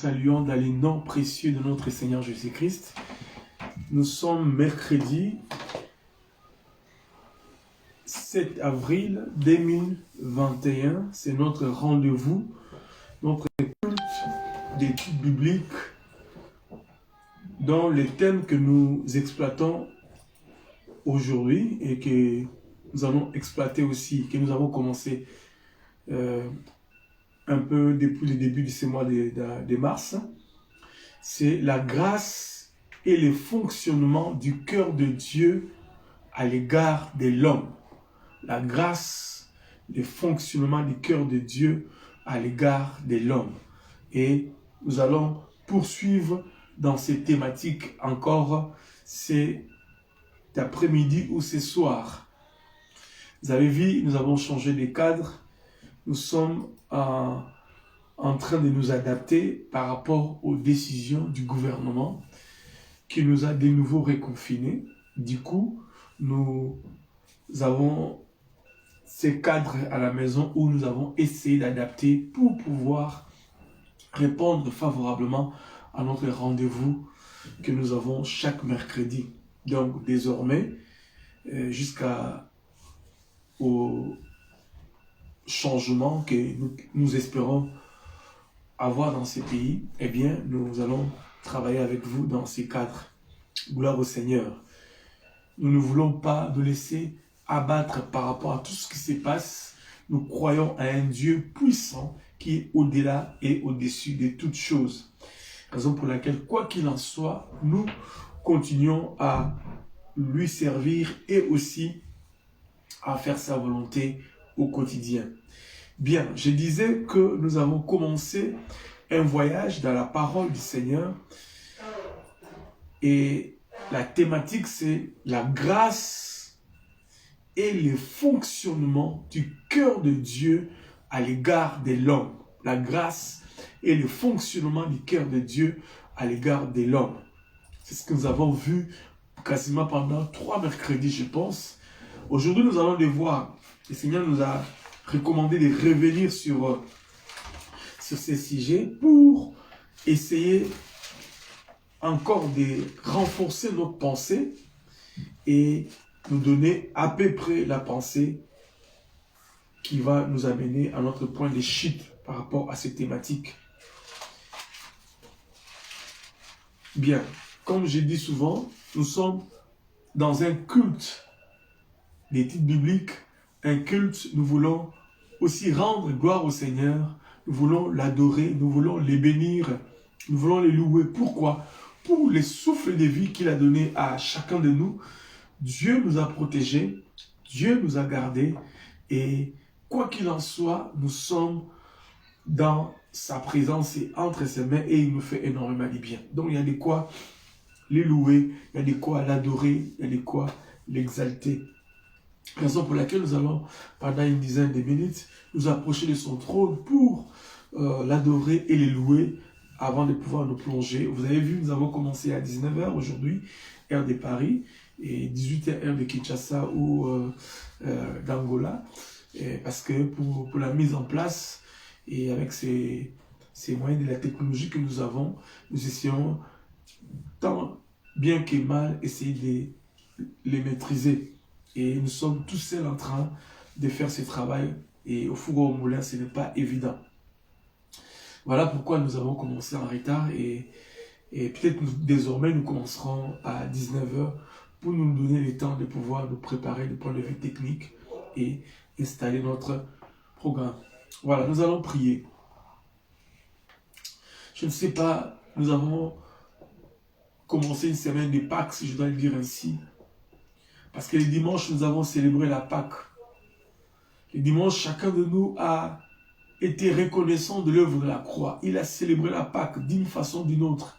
Saluons dans les noms précieux de notre Seigneur Jésus-Christ. Nous sommes mercredi 7 avril 2021. C'est notre rendez-vous, notre culte d'études bibliques dans les thèmes que nous exploitons aujourd'hui et que nous allons exploiter aussi, que nous avons commencé un peu depuis le début de ce mois de mars. C'est la grâce et le fonctionnement du cœur de Dieu à l'égard de l'homme. La grâce, le fonctionnement du cœur de Dieu à l'égard de l'homme. Et nous allons poursuivre dans ces thématiques encore cet après-midi ou ce soir. Vous avez vu, nous avons changé de cadre. Nous sommes en train de nous adapter par rapport aux décisions du gouvernement qui nous a de nouveau reconfinés. Du coup, nous avons ces cadres à la maison où nous avons essayé d'adapter pour pouvoir répondre favorablement à notre rendez-vous que nous avons chaque mercredi. Donc désormais, jusqu'au changement que nous espérons avoir dans ces pays, eh bien, nous allons travailler avec vous dans ces cadres. Gloire au Seigneur. Nous ne voulons pas nous laisser abattre par rapport à tout ce qui se passe. Nous croyons à un Dieu puissant qui est au-delà et au-dessus de toutes choses. Raison pour laquelle, quoi qu'il en soit, nous continuons à lui servir et aussi à faire sa volonté au quotidien. Bien, je disais que nous avons commencé un voyage dans la parole du Seigneur et la thématique c'est la grâce et le fonctionnement du cœur de Dieu à l'égard de l'homme. La grâce et le fonctionnement du cœur de Dieu à l'égard de l'homme. C'est ce que nous avons vu quasiment pendant 3 mercredis, je pense. Aujourd'hui, nous allons le voir. Le Seigneur nous a recommandé de revenir sur ces sujets pour essayer encore de renforcer notre pensée et nous donner à peu près la pensée qui va nous amener à notre point de chute par rapport à ces thématiques. Bien, comme je dis souvent, nous sommes dans un culte d'études bibliques, un culte, nous voulons aussi rendre gloire au Seigneur, nous voulons l'adorer, nous voulons les bénir, nous voulons les louer. Pourquoi? Pour les souffles de vie qu'il a donné à chacun de nous. Dieu nous a protégés, Dieu nous a gardés et quoi qu'il en soit, nous sommes dans sa présence et entre ses mains et il nous fait énormément de bien. Donc il y a de quoi les louer, il y a de quoi l'adorer, il y a de quoi l'exalter. Raison pour laquelle nous allons, pendant une dizaine de minutes, nous approcher de son trône pour l'adorer et le louer avant de pouvoir nous plonger. Vous avez vu, nous avons commencé à 19h aujourd'hui, heure de Paris, et 18h, heure de Kinshasa ou d'Angola, parce que pour la mise en place, et avec ces moyens de la technologie que nous avons, nous essayons tant bien que mal essayer de les maîtriser. Et nous sommes tous seuls en train de faire ce travail. Et au four au moulin, ce n'est pas évident. Voilà pourquoi nous avons commencé en retard. Et peut-être désormais, nous commencerons à 19h pour nous donner le temps de pouvoir nous préparer du point de vue technique et installer notre programme. Voilà, nous allons prier. Je ne sais pas, nous avons commencé une semaine de Pâques, si je dois le dire ainsi. Parce que les dimanches, nous avons célébré la Pâque. Les dimanches, chacun de nous a été reconnaissant de l'œuvre de la croix. Il a célébré la Pâque d'une façon ou d'une autre.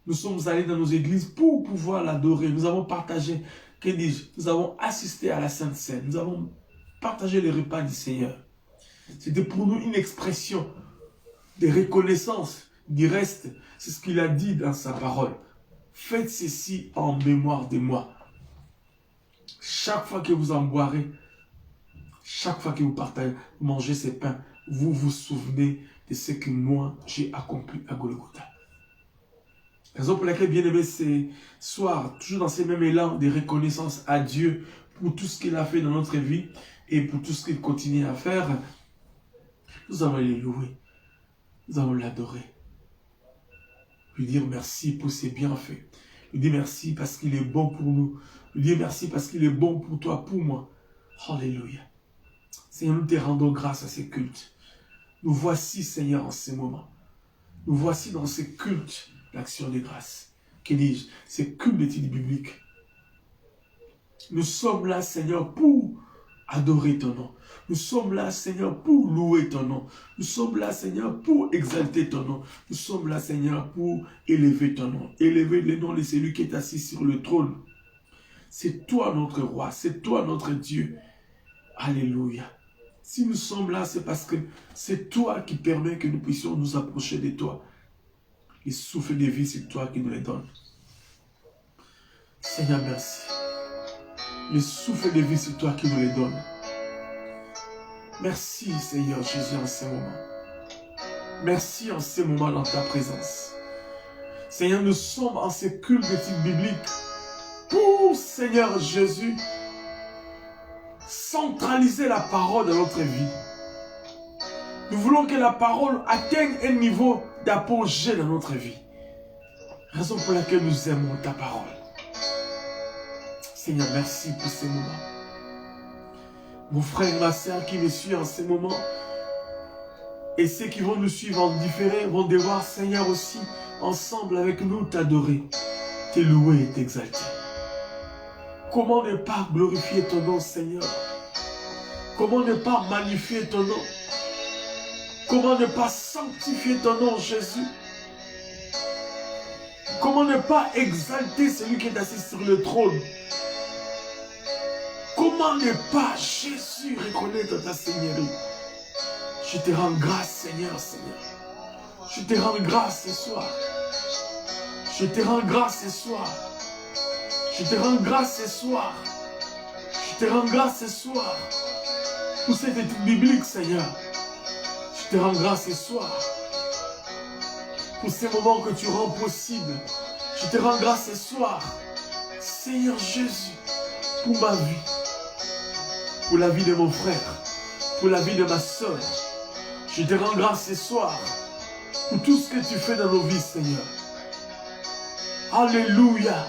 Nous sommes allés dans nos églises pour pouvoir l'adorer. Nous avons partagé, que dis-je, nous avons assisté à la Sainte Seine. Nous avons partagé les repas du Seigneur. C'était pour nous une expression de reconnaissance. Du reste, c'est ce qu'il a dit dans sa parole. Faites ceci en mémoire de moi. Chaque fois que vous en boirez, chaque fois que vous partagez, mangez ces pains, vous vous souvenez de ce que moi, j'ai accompli à Golgotha. Raison pour laquelle, bien-aimé, ce soir, toujours dans ces mêmes élans de reconnaissance à Dieu pour tout ce qu'il a fait dans notre vie et pour tout ce qu'il continue à faire, nous allons les louer, nous allons l'adorer. Lui dire merci pour ses bienfaits. Lui dire merci parce qu'il est bon pour nous. Lui dire merci parce qu'il est bon pour toi, pour moi. Alléluia. Seigneur, nous te rendons grâce à ces cultes. Nous voici, Seigneur, en ces moments. Nous voici dans ces cultes l'action de grâce. Que dis-je? Ces cultes d'études bibliques. Nous sommes là, Seigneur, pour adorer ton nom. Nous sommes là, Seigneur, pour louer ton nom. Nous sommes là, Seigneur, pour exalter ton nom. Nous sommes là, Seigneur, pour élever ton nom. Élever le nom de celui qui est assis sur le trône. C'est toi notre roi, c'est toi notre Dieu. Alléluia. Si nous sommes là, c'est parce que c'est toi qui permets que nous puissions nous approcher de toi. Les souffles de vie, c'est toi qui nous les donnes. Seigneur, merci. Les souffles de vie, c'est toi qui nous les donnes. Merci, Seigneur Jésus, en ces moments. Merci en ces moments dans ta présence. Seigneur, nous sommes en ces cultes de type biblique pour, Seigneur Jésus, centraliser la parole dans notre vie. Nous voulons que la parole atteigne un niveau d'apogée dans notre vie. Raison pour laquelle nous aimons ta parole. Seigneur, merci pour ces moments. Mon frère et ma soeur qui me suivent en ces moments, et ceux qui vont nous suivre en différé, vont devoir, Seigneur, aussi, ensemble avec nous, t'adorer, te louer et t'exalter. Comment ne pas glorifier ton nom, Seigneur? Comment ne pas magnifier ton nom? Comment ne pas sanctifier ton nom, Jésus? Comment ne pas exalter celui qui est assis sur le trône? Comment ne pas, Jésus, reconnaître ta Seigneurie? Je te rends grâce, Seigneur, Seigneur. Je te rends grâce ce soir. Je te rends grâce ce soir. Je te rends grâce ce soir. Je te rends grâce ce soir. Pour cette étude biblique, Seigneur. Je te rends grâce ce soir. Pour ces moments que tu rends possibles. Je te rends grâce ce soir. Seigneur Jésus, pour ma vie. Pour la vie de mon frère. Pour la vie de ma soeur. Je te rends grâce ce soir. Pour tout ce que tu fais dans nos vies, Seigneur. Alléluia.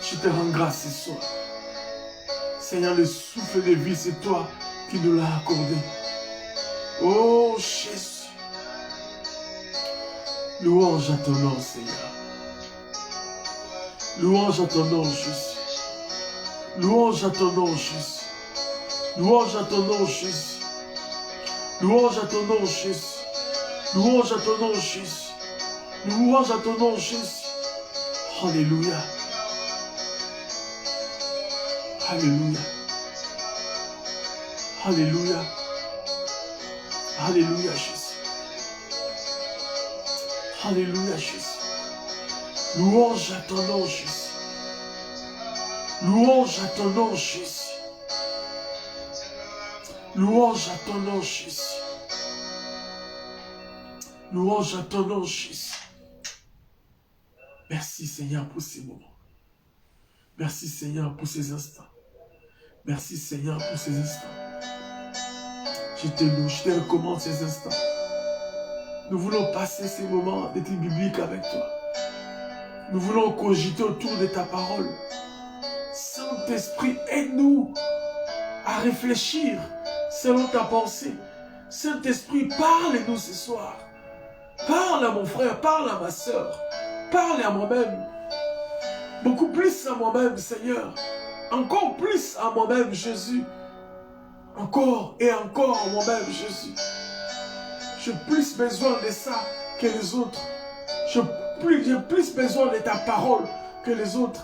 Je te rends grâce ce soir. Seigneur, le souffle de vie, c'est toi qui nous l'as accordé. Oh Jésus. Louange à ton nom, Seigneur. Louange à ton nom, Jésus. Louange à ton nom, Jésus. Louange à ton nom, Jésus. Louange à ton nom, Jésus. Louange à ton nom, Jésus. Louange à ton nom, Jésus. Alléluia. Alléluia. Alléluia. Alléluia, Jésus. Alléluia, Jésus. Louange à ton nom, Jésus. Louange à ton nom, Jésus. Louange à ton nom, Jésus. Louange à ton nom, Jésus. Merci, Seigneur, pour ces moments. Merci, Seigneur, pour ces instants. Merci, Seigneur, pour ces instants. Je te loue, je te recommande ces instants. Nous voulons passer ces moments d'étude biblique avec toi. Nous voulons cogiter autour de ta parole. Saint-Esprit, aide-nous à réfléchir selon ta pensée. Saint-Esprit, parle-nous ce soir. Parle à mon frère, parle à ma soeur. Parle à moi-même. Beaucoup plus à moi-même, Seigneur. Encore plus à moi-même, Jésus. Encore et encore à moi-même, Jésus. J'ai plus besoin de ça que les autres. J'ai plus besoin de ta parole que les autres.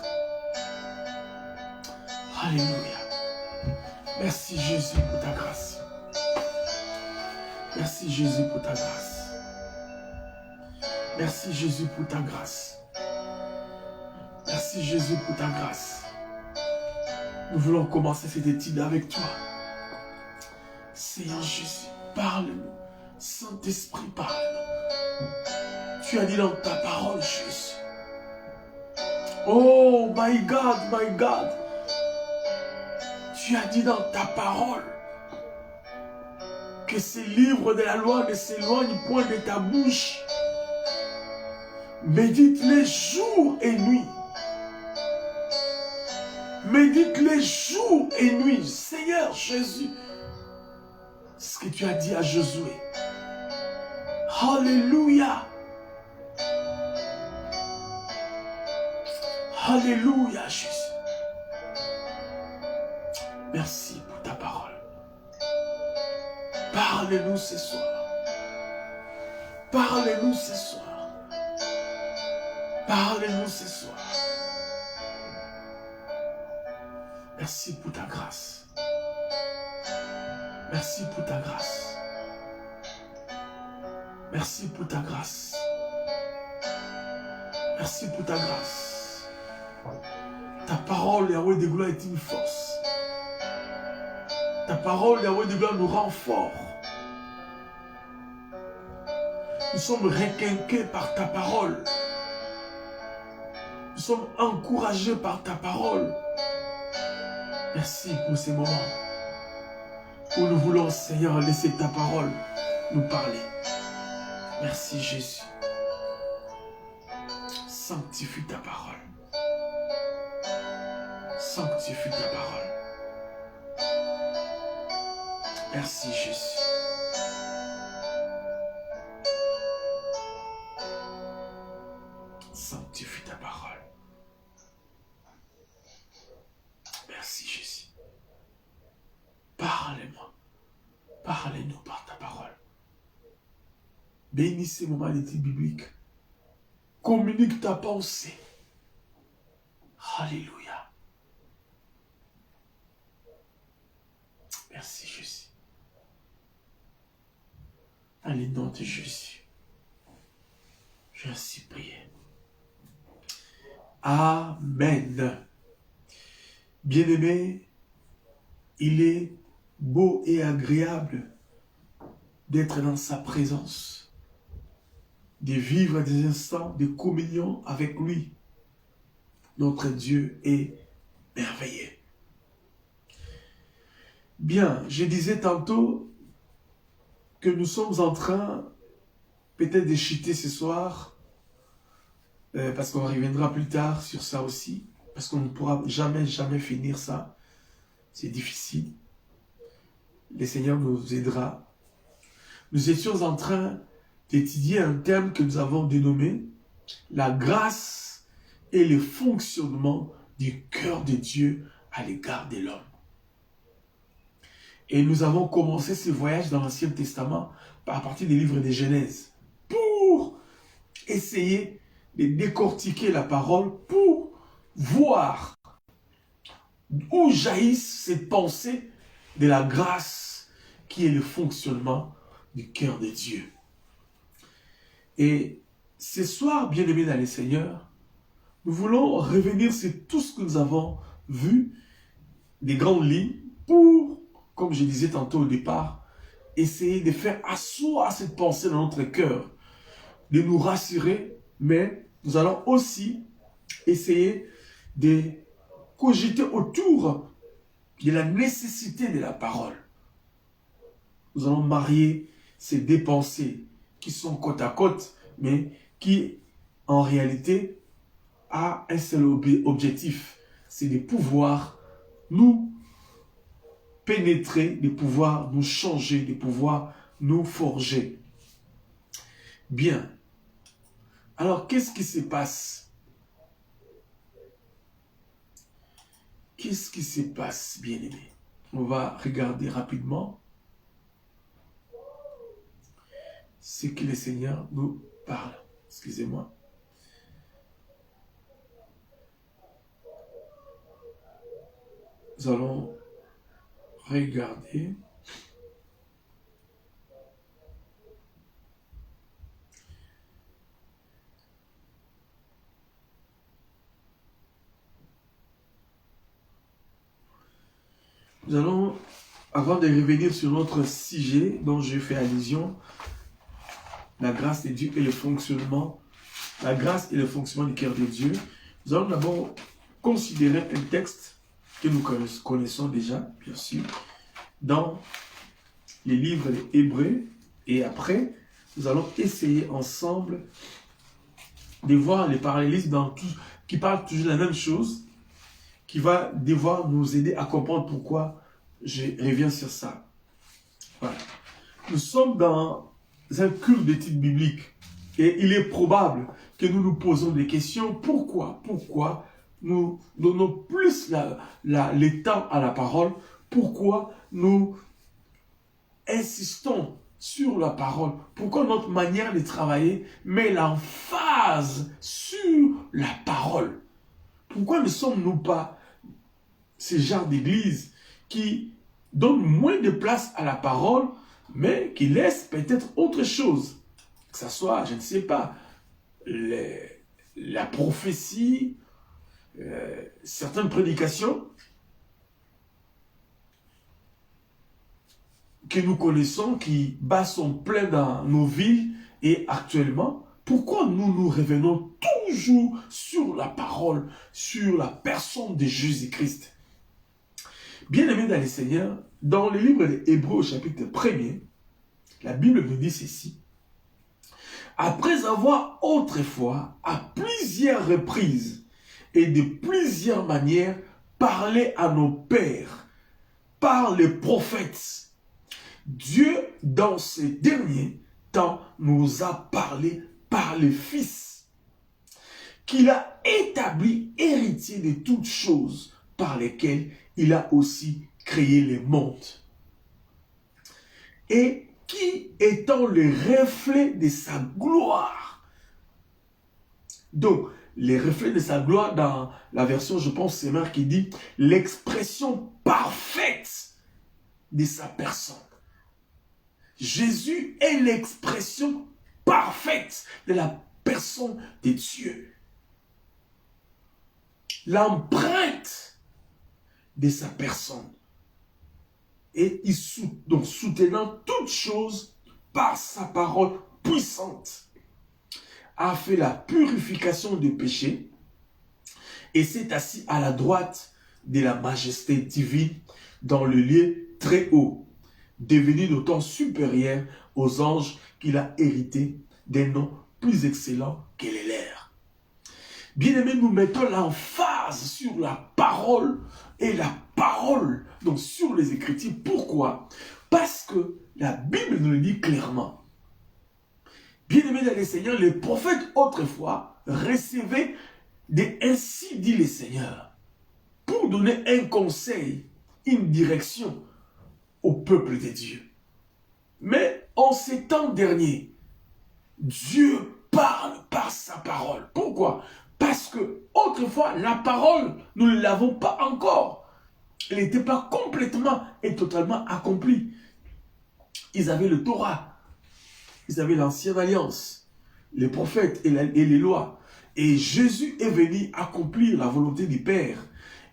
Alléluia. Merci Jésus pour ta grâce. Merci Jésus pour ta grâce. Merci Jésus pour ta grâce. Merci Jésus pour ta grâce. Nous voulons commencer cette étude avec toi. Seigneur Jésus, parle-nous. Saint-Esprit, parle. Tu as dit dans ta parole, Jésus. Oh, my God, my God. Tu as dit dans ta parole que ces livres de la loi ne s'éloignent point de ta bouche. Médite-les jour et nuit. Médite-les jour et nuit. Seigneur Jésus, ce que tu as dit à Josué. Alléluia. Alléluia, Jésus. Merci pour ta parole. Parle-nous ce soir. Parle-nous ce soir. Parle-nous ce soir. Merci pour ta grâce. Merci pour ta grâce. Merci pour ta grâce. Merci pour ta grâce. Ta parole, Yahweh de gloire, est une force. Ta parole, Yahweh de gloire, nous rend forts. Nous sommes requinqués par ta parole. Nous sommes encouragés par ta parole. Merci pour ces moments où nous voulons, Seigneur, laisser ta parole nous parler. Merci, Jésus. Sanctifie ta parole. Sanctifie ta parole. Merci, Jésus. Sanctifie ta parole. Merci, Jésus. Parle-moi. Parle-nous par ta parole. Bénis ces moments d'étude biblique. Communique ta pensée. Alléluia. Merci, Jésus. Dans le nom de Jésus, je ainsi prié. Amen. Bien-aimé, il est beau et agréable d'être dans sa présence, de vivre des instants de communion avec lui. Notre Dieu est merveilleux. Bien, je disais tantôt que nous sommes en train peut-être de chuter ce soir, parce qu'on reviendra plus tard sur ça aussi, parce qu'on ne pourra jamais finir ça. C'est difficile. Le Seigneur nous aidera. Nous étions en train d'étudier un thème que nous avons dénommé la grâce et le fonctionnement du cœur de Dieu à l'égard de l'homme. Et nous avons commencé ce voyage dans l'Ancien Testament à partir des livres de Genèse pour essayer de décortiquer la parole, pour voir où jaillissent ces pensées de la grâce qui est le fonctionnement du cœur de Dieu. Et ce soir, bien-aimés dans le Seigneur, nous voulons revenir sur tout ce que nous avons vu, des grandes lignes, pour, comme je disais tantôt au départ, essayer de faire asseoir cette pensée dans notre cœur, de nous rassurer, mais nous allons aussi essayer de cogiter autour de la nécessité de la parole. Nous allons marier ces deux pensées qui sont côte à côte, mais qui, en réalité, a un seul objectif, c'est de pouvoir nous pénétrer, de pouvoir nous changer, de pouvoir nous forger. Bien. Alors, qu'est-ce qui se passe? Qu'est-ce qui se passe, bien-aimés? On va regarder rapidement ce que le Seigneur nous parle. Excusez-moi. Nous allons regarder. Nous allons Avant de revenir sur notre sujet dont j'ai fait allusion, la grâce de Dieu et le fonctionnement, la grâce et le fonctionnement du cœur de Dieu, nous allons d'abord considérer un texte que nous connaissons déjà, bien sûr, dans les livres des Hébreux, et après, nous allons essayer ensemble de voir les parallélismes dans tout, qui parlent toujours de la même chose, qui va devoir nous aider à comprendre pourquoi je reviens sur ça. Voilà. Nous sommes dans un culte d'études bibliques et il est probable que nous nous posons des questions. Pourquoi nous donnons plus le temps à la parole? Pourquoi nous insistons sur la parole? Pourquoi notre manière de travailler met l'emphase sur la parole? Pourquoi ne sommes-nous pas ce genre d'église qui donne moins de place à la parole, mais qui laisse peut-être autre chose? Que ce soit, je ne sais pas, la prophétie, certaines prédications que nous connaissons, qui sont pleins dans nos villes et actuellement. Pourquoi nous revenons toujours sur la parole, sur la personne de Jésus-Christ? Bien-aimés dans le Seigneur, dans le livre des Hébreux au chapitre 1er, la Bible nous dit ceci. Après avoir autrefois, à plusieurs reprises et de plusieurs manières, parlé à nos pères par les prophètes, Dieu, dans ces derniers temps, nous a parlé par le Fils, qu'il a établi héritier de toutes choses, par lesquelles il a aussi créé les mondes. Et qui étant le reflet de sa gloire. Donc, les reflets de sa gloire, dans la version, je pense, c'est Marc qui dit l'expression parfaite de sa personne. Jésus est l'expression parfaite de la personne de Dieu. L'empreinte de sa personne. Et donc soutenant toutes choses par sa parole puissante, a fait la purification des péchés et s'est assis à la droite de la majesté divine dans le lieu très haut, devenu d'autant supérieur aux anges qu'il a hérité des noms plus excellents que les leurs. Bien-aimés, nous mettons l'emphase sur la parole et la parole, donc sur les Écritures. Pourquoi? Parce que la Bible nous le dit clairement. Bien-aimés dans le Seigneur, les prophètes autrefois recevaient des ainsi dit le Seigneur pour donner un conseil, une direction au peuple de Dieu. Mais en ces temps derniers, Dieu parle par sa parole. Pourquoi? Parce que autrefois, la parole, nous ne l'avons pas encore. Elle n'était pas complètement et totalement accomplie. Ils avaient le Torah, ils avaient l'ancienne alliance, les prophètes et les lois. Et Jésus est venu accomplir la volonté du Père.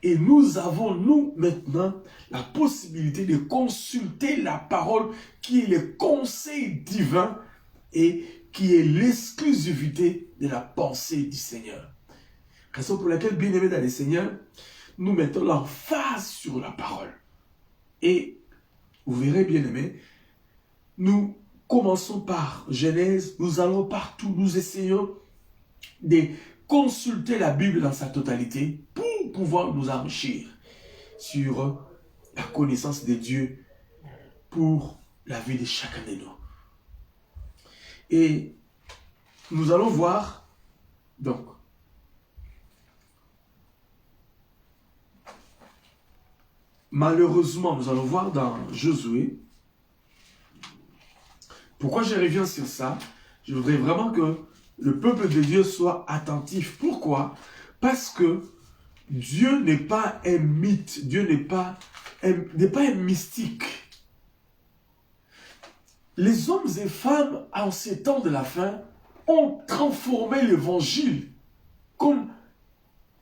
Et nous avons, nous, maintenant, la possibilité de consulter la parole qui est le conseil divin et qui est l'exclusivité de la pensée du Seigneur. Raison pour laquelle, bien-aimés dans le Seigneur, nous mettons l'emphase sur la parole. Et vous verrez, bien-aimés, nous commençons par Genèse, nous allons partout, nous essayons de consulter la Bible dans sa totalité pour pouvoir nous enrichir sur la connaissance de Dieu pour la vie de chacun de nous. Et nous allons voir, donc, malheureusement, nous allons voir dans Josué. Pourquoi je reviens sur ça? Je voudrais vraiment que le peuple de Dieu soit attentif. Pourquoi? Parce que Dieu n'est pas un mythe, Dieu n'est pas un mystique. Les hommes et femmes, en ces temps de la fin, ont transformé l'évangile comme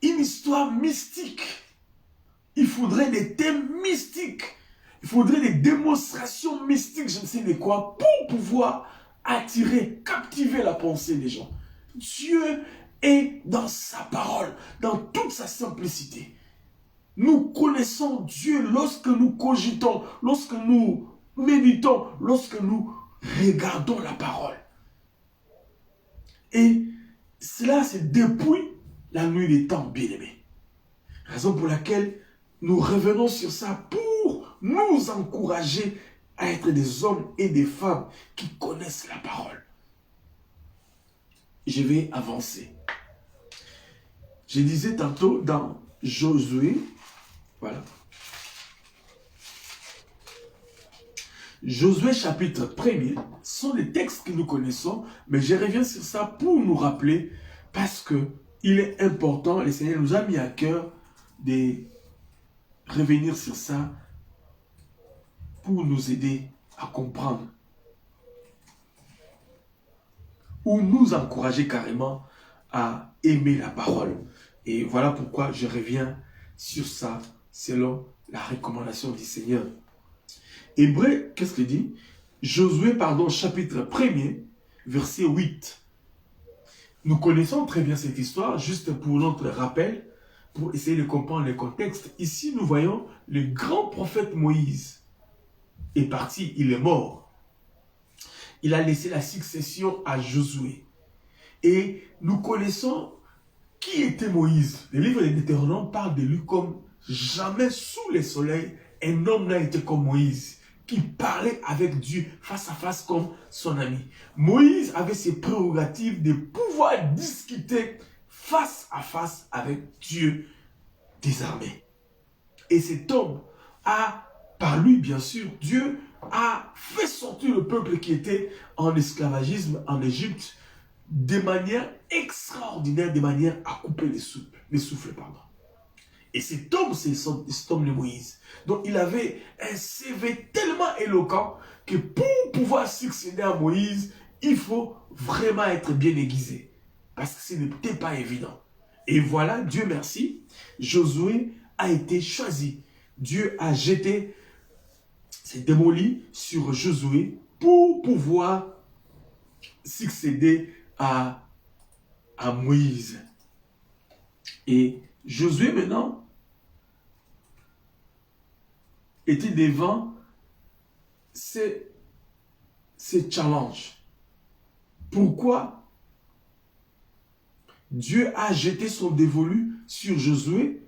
une histoire mystique. Il faudrait des thèmes mystiques. Il faudrait des démonstrations mystiques, je ne sais de quoi, pour pouvoir attirer, captiver la pensée des gens. Dieu est dans sa parole, dans toute sa simplicité. Nous connaissons Dieu lorsque nous cogitons, lorsque nous méditons, lorsque nous regardons la parole. Et cela, c'est depuis la nuit des temps, bien-aimés. Raison pour laquelle nous revenons sur ça pour nous encourager à être des hommes et des femmes qui connaissent la parole. Je vais avancer. Je disais tantôt dans Josué, voilà. Josué chapitre 1er sont des textes que nous connaissons, mais je reviens sur ça pour nous rappeler, parce que il est important, le Seigneur nous a mis à cœur de revenir sur ça pour nous aider à comprendre ou nous encourager carrément à aimer la parole. Et voilà pourquoi je reviens sur ça selon la recommandation du Seigneur. Hébreu, qu'est-ce qu'il dit? Josué, chapitre 1er, verset 8. Nous connaissons très bien cette histoire, juste pour notre rappel, pour essayer de comprendre le contexte. Ici, nous voyons le grand prophète Moïse est parti, il est mort. Il a laissé la succession à Josué. Et nous connaissons qui était Moïse. Le livre de Deutéronome parle de lui comme jamais sous le soleil, un homme n'a été comme Moïse, qui parlait avec Dieu face à face comme son ami. Moïse avait ses prérogatives de pouvoir discuter face à face avec Dieu des armées. Et cet homme a, par lui bien sûr, Dieu a fait sortir le peuple qui était en esclavagisme en Égypte de manière extraordinaire, de manière à couper les souffles. Et cet homme, c'est cet homme de Moïse. Donc il avait un CV tellement éloquent que pour pouvoir succéder à Moïse, il faut vraiment être bien aiguisé. Parce que ce n'était pas évident. Et voilà, Dieu merci, Josué a été choisi. Dieu a jeté, s'est démoli sur Josué pour pouvoir succéder à Moïse. Et Josué maintenant était devant ces challenges. Pourquoi Dieu a jeté son dévolu sur Josué?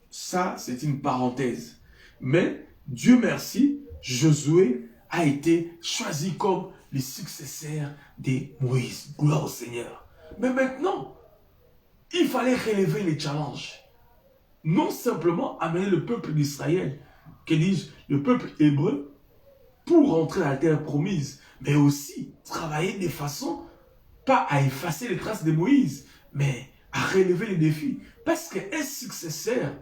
Ça, c'est une parenthèse. Mais Dieu merci, Josué a été choisi comme le successeur de Moïse. Gloire au Seigneur. Mais maintenant, il fallait relever les challenges. Non simplement amener le peuple d'Israël, que dis-je, le peuple hébreu, pour rentrer dans la terre promise, mais aussi travailler de façon, pas à effacer les traces de Moïse, mais à relever les défis. Parce qu'un successeur,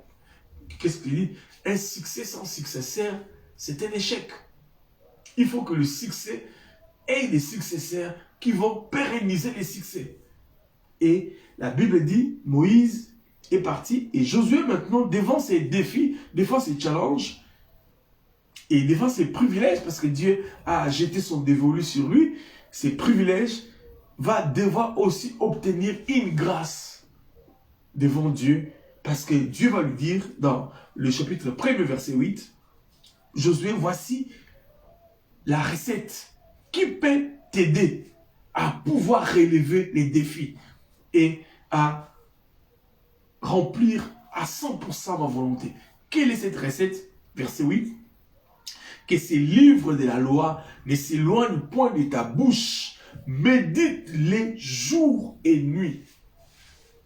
qu'est-ce qu'il dit? Un succès sans successeur, c'est un échec. Il faut que le succès ait des successeurs qui vont pérenniser les succès. Et la Bible dit, Moïse est parti et Josué maintenant, devant ses défis, devant ses challenges et devant ses privilèges, parce que Dieu a jeté son dévolu sur lui, ses privilèges, va devoir aussi obtenir une grâce devant Dieu, parce que Dieu va lui dire dans le chapitre 1er, verset 8, Josué, voici la recette qui peut t'aider à pouvoir relever les défis et à remplir à 100% ma volonté. Quelle est cette recette? Verset 8. Que ces livres de la loi ne s'éloignent point de ta bouche. Médite-les jour et nuit.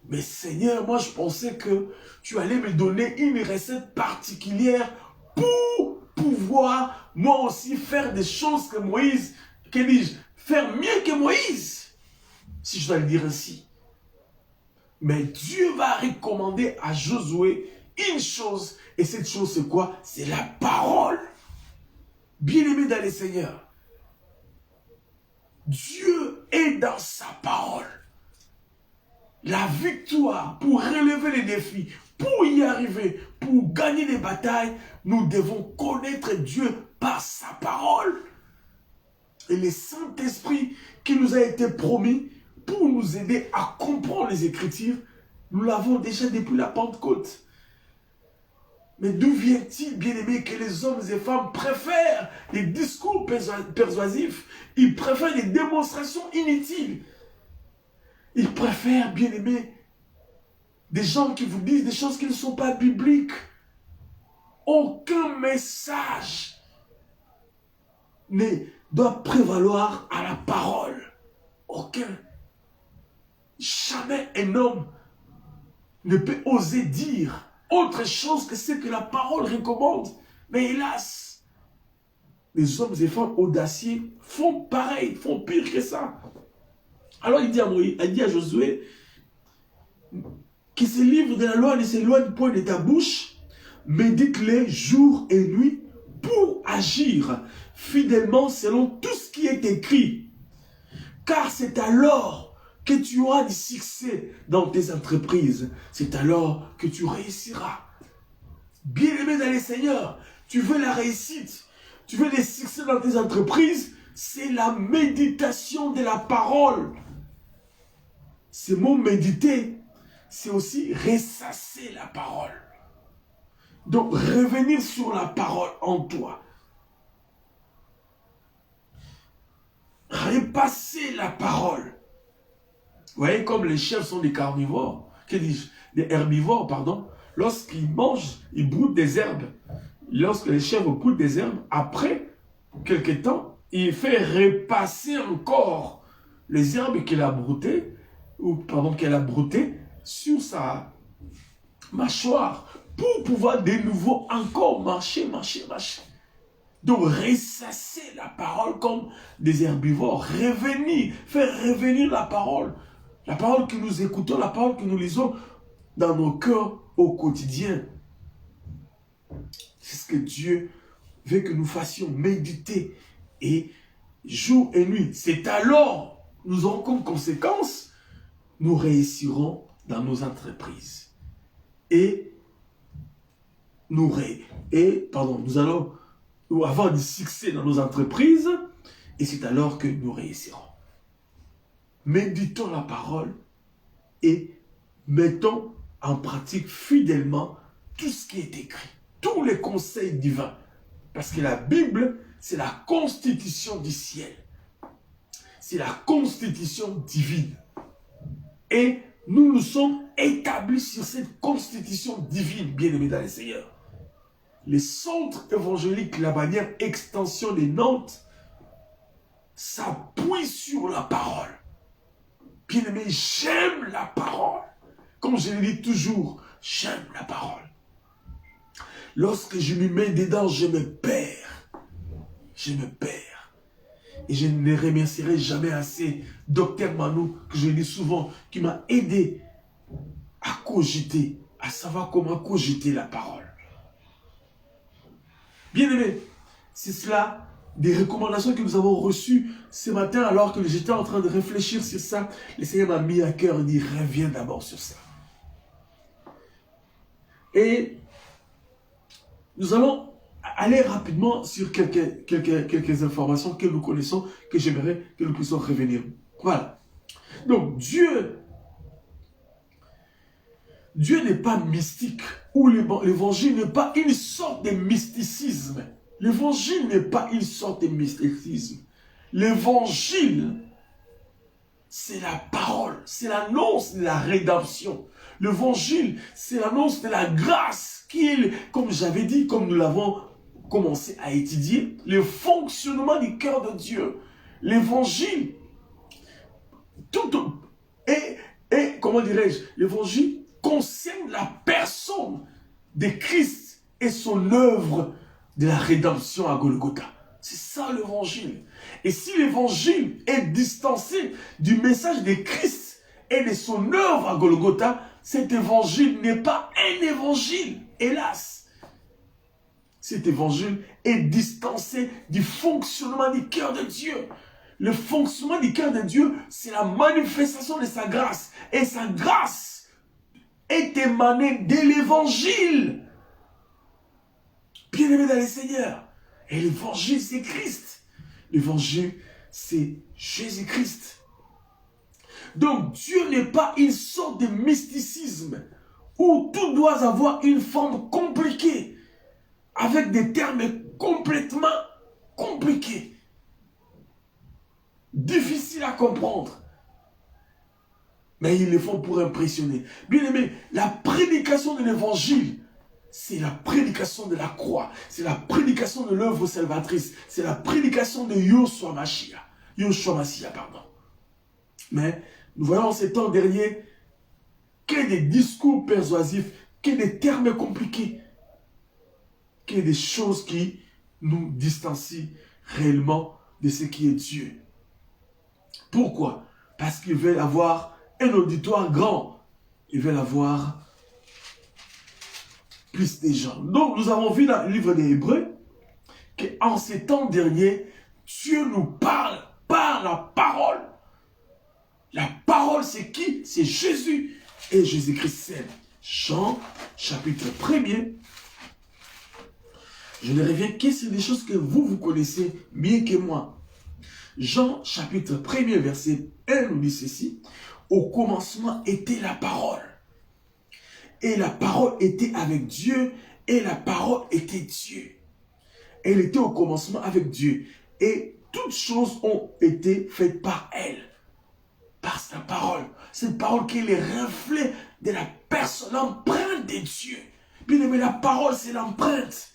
Mais Seigneur, moi je pensais que tu allais me donner une recette particulière pour pouvoir moi aussi faire des choses que Moïse, que dis-je, faire mieux que Moïse, si je dois le dire ainsi. Mais Dieu va recommander à Josué une chose, et cette chose c'est quoi? C'est la parole. Bien-aimé dans le Seigneur, Dieu est dans sa parole. La victoire pour relever les défis, pour y arriver, pour gagner les batailles, nous devons connaître Dieu par sa parole. Et le Saint-Esprit qui nous a été promis pour nous aider à comprendre les Écritures, nous l'avons déjà depuis la Pentecôte. Mais d'où vient-il, bien-aimé, que les hommes et femmes préfèrent les discours persuasifs, ils préfèrent les démonstrations inutiles. Ils préfèrent, bien-aimé, des gens qui vous disent des choses qui ne sont pas bibliques. Aucun message ne doit prévaloir à la parole. Aucun. Jamais un homme ne peut oser dire autre chose que ce que la parole recommande. Mais hélas, les hommes et femmes audacieux font pareil, font pire que ça. Alors il dit à Moïse, il dit à Josué, que ce livre de la loi ne s'éloigne point de ta bouche, médite-les jour et nuit pour agir fidèlement selon tout ce qui est écrit. Car c'est alors que tu auras du succès dans tes entreprises. C'est alors que tu réussiras. Bien-aimé dans les Seigneurs, tu veux la réussite, tu veux des succès dans tes entreprises, c'est la méditation de la parole. Ce mot méditer, c'est aussi ressasser la parole. Donc, revenir sur la parole en toi. Repasser la parole. Vous voyez, comme les chèvres sont des carnivores, que dis-je, des herbivores, pardon, lorsqu'ils mangent, ils broutent des herbes. Lorsque les chèvres broutent des herbes, après quelque temps, il fait repasser encore les herbes qu'elle a broutées, ou pardon, qu'elle a broutées sur sa mâchoire pour pouvoir de nouveau encore marcher. Donc, ressasser la parole comme des herbivores, revenir, faire revenir la parole que nous écoutons, la parole que nous lisons dans nos cœurs au quotidien. C'est ce que Dieu veut que nous fassions, méditer et jour et nuit. C'est alors, nous aurons comme conséquence, nous réussirons dans nos entreprises. Et nous allons avoir du succès dans nos entreprises, et c'est alors que nous réussirons. Méditons la parole et mettons en pratique fidèlement tout ce qui est écrit, tous les conseils divins. Parce que la Bible, c'est la constitution du ciel. C'est la constitution divine. Et nous nous sommes établis sur cette constitution divine, bien-aimés dans le Seigneur. Les centres évangéliques, la bannière extension des Nantes, s'appuie sur la parole. Bien-aimé, j'aime la parole. Comme je le dis toujours, j'aime la parole. Lorsque je me mets dedans, je me perds. Je me perds. Et je ne remercierai jamais assez Docteur Manou, que je lis souvent, qui m'a aidé à cogiter, à savoir comment cogiter la parole. Bien-aimé, c'est cela, des recommandations que nous avons reçues ce matin alors que j'étais en train de réfléchir sur ça. Le Seigneur m'a mis à cœur et dit, reviens d'abord sur ça. Et nous allons aller rapidement sur quelques informations que nous connaissons, que j'aimerais que nous puissions revenir. Voilà. Donc, Dieu n'est pas mystique, ou l'évangile n'est pas une sorte de mysticisme. L'évangile n'est pas une sorte de mysticisme. L'évangile, c'est la parole, c'est l'annonce de la rédemption. L'évangile, c'est l'annonce de la grâce qui est, comme j'avais dit, comme nous l'avons commencé à étudier, le fonctionnement du cœur de Dieu. L'évangile, comment dirais-je, l'évangile concerne la personne de Christ et son œuvre de la rédemption à Golgotha. C'est ça l'évangile. Et si l'évangile est distancé du message de Christ et de son œuvre à Golgotha, cet évangile n'est pas un évangile, hélas. Cet évangile est distancé du fonctionnement du cœur de Dieu. Le fonctionnement du cœur de Dieu, c'est la manifestation de sa grâce. Et sa grâce est émané de l'évangile. Bien-aimé dans le Seigneur. Et l'évangile, c'est Christ. L'évangile, c'est Jésus-Christ. Donc, Dieu n'est pas une sorte de mysticisme où tout doit avoir une forme compliquée, avec des termes complètement compliqués, difficiles à comprendre. Mais ils le font pour impressionner. Bien aimé, la prédication de l'évangile, c'est la prédication de la croix, c'est la prédication de l'œuvre salvatrice, c'est la prédication de Yoshua Mashiach, pardon. Mais nous voyons en ces temps derniers que des discours persuasifs, que des termes compliqués, que des choses qui nous distancient réellement de ce qui est Dieu. Pourquoi? Parce qu'ils veulent avoir un auditoire grand. Ils veulent avoir plus de gens. Donc, nous avons vu dans le livre des Hébreux qu'en ces temps derniers, Dieu nous parle par la parole. La parole, c'est qui? C'est Jésus. Et Jésus-Christ seul. Jean, chapitre 1er. Je ne reviens que sur des choses que vous connaissez mieux que moi. Jean, chapitre 1er, verset 1, nous dit ceci. Au commencement était la parole. Et la parole était avec Dieu. Et la parole était Dieu. Elle était au commencement avec Dieu. Et toutes choses ont été faites par elle. Par sa parole. Cette parole qui est le reflet de la personne, l'empreinte de Dieu. Bien aimé, la parole, c'est l'empreinte.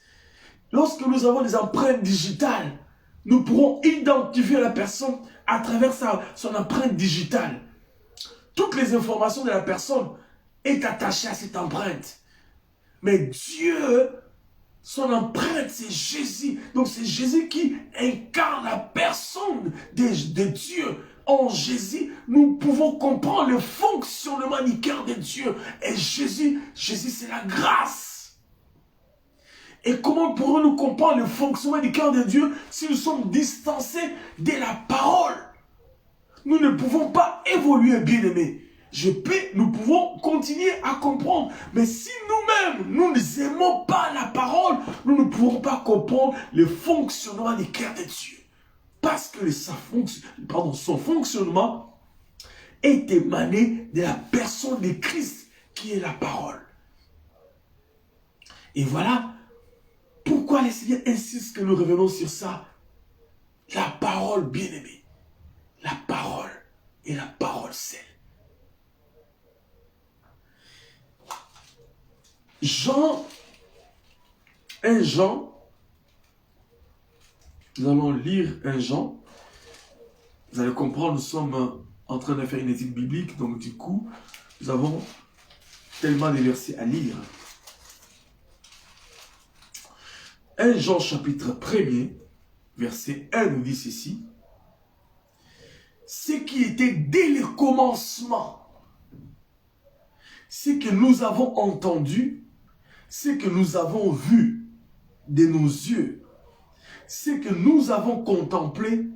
Lorsque nous avons des empreintes digitales, nous pourrons identifier la personne à travers son empreinte digitale. Toutes les informations de la personne est attachée à cette empreinte. Mais Dieu, son empreinte, c'est Jésus. Donc c'est Jésus qui incarne la personne de Dieu. En Jésus, nous pouvons comprendre le fonctionnement du cœur de Dieu. Et Jésus, c'est la grâce. Et comment pourrons-nous comprendre le fonctionnement du cœur de Dieu si nous sommes distancés de la parole? Nous ne pouvons pas évoluer, bien-aimés. Nous pouvons continuer à comprendre. Mais si nous-mêmes, nous n'aimons pas la parole, nous ne pourrons pas comprendre le fonctionnement du cœur de Dieu. Parce que son fonctionnement est émané de la personne de Christ qui est la parole. Et voilà pourquoi le Seigneur insiste que nous revenons sur ça. La parole bien-aimée. La parole et la parole seule. Un Jean, nous allons lire un Jean. Vous allez comprendre, nous sommes en train de faire une étude biblique, donc du coup, nous avons tellement de versets à lire. 1 Jean chapitre 1er, verset 1 nous dit ceci. Ce qui était dès le commencement, ce que nous avons entendu, ce que nous avons vu de nos yeux, ce que nous avons contemplé,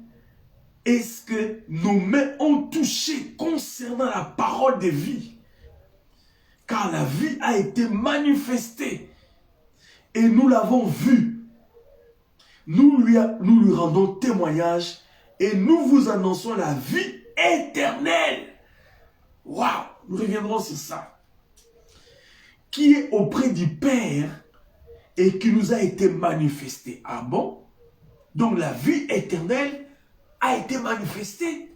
et ce que nos mains ont touché concernant la parole de vie. Car la vie a été manifestée et nous l'avons vue. Nous lui rendons témoignage et nous vous annonçons la vie éternelle. Waouh, nous reviendrons sur ça. Qui est auprès du Père et qui nous a été manifestée. Ah bon? Donc la vie éternelle a été manifestée?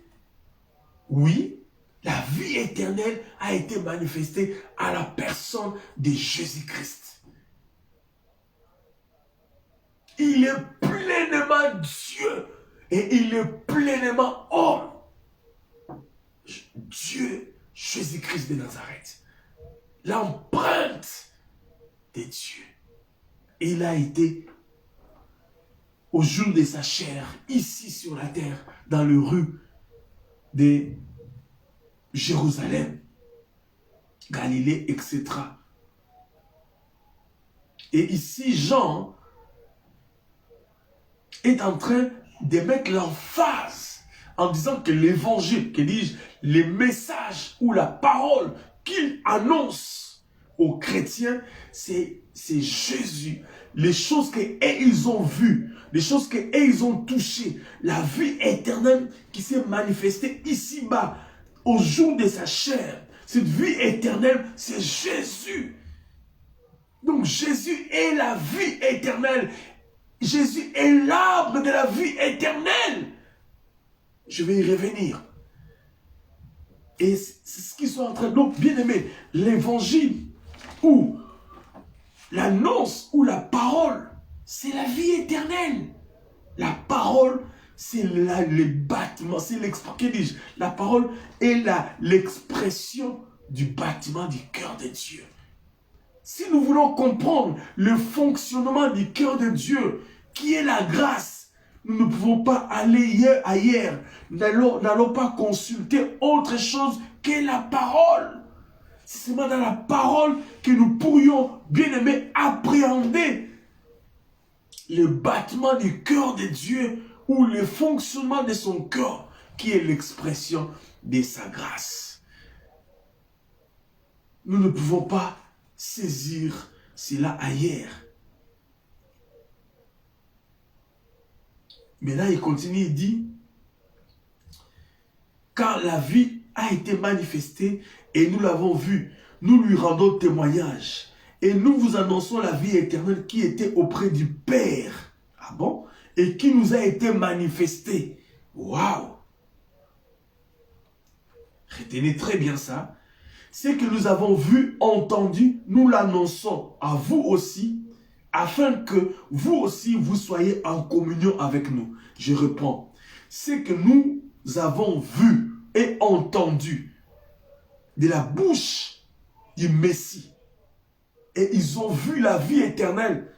Oui, la vie éternelle a été manifestée à la personne de Jésus-Christ. Il est pleinement Dieu et il est pleinement homme. Dieu, Jésus-Christ de Nazareth. L'empreinte de Dieu. Il a été au jour de sa chair, ici sur la terre, dans les rues de Jérusalem, Galilée, etc. Et ici, Jean est en train de mettre l'emphase en disant que l'évangile, que dis-je, les messages ou la parole qu'il annonce aux chrétiens, c'est Jésus. Les choses qu'ils ont vues, les choses qu'ils ont touchées, la vie éternelle qui s'est manifestée ici-bas, au jour de sa chair. Cette vie éternelle, c'est Jésus. Donc Jésus est la vie éternelle. Jésus est l'arbre de la vie éternelle. Je vais y revenir. Et c'est ce qu'ils sont en train de... Donc, bien aimé, l'évangile ou l'annonce ou la parole, c'est la vie éternelle. La parole, c'est le bâtiment, c'est l'expression. La parole est l'expression du bâtiment du cœur de Dieu. Si nous voulons comprendre le fonctionnement du cœur de Dieu, qui est la grâce, nous ne pouvons pas aller ailleurs. N'allons pas consulter autre chose que la parole. C'est seulement dans la parole que nous pourrions, bien aimé, appréhender le battement du cœur de Dieu ou le fonctionnement de son cœur, qui est l'expression de sa grâce. Nous ne pouvons pas saisir cela ailleurs. Mais là, il continue, il dit, car la vie a été manifestée et nous l'avons vue, nous lui rendons témoignage et nous vous annonçons la vie éternelle qui était auprès du Père. Ah bon? Et qui nous a été manifestée. Waouh! Retenez très bien ça. Ce que nous avons vu, entendu, nous l'annonçons à vous aussi, afin que vous aussi, vous soyez en communion avec nous. Je reprends. Ce que nous avons vu et entendu de la bouche du Messie. Et ils ont vu la vie éternelle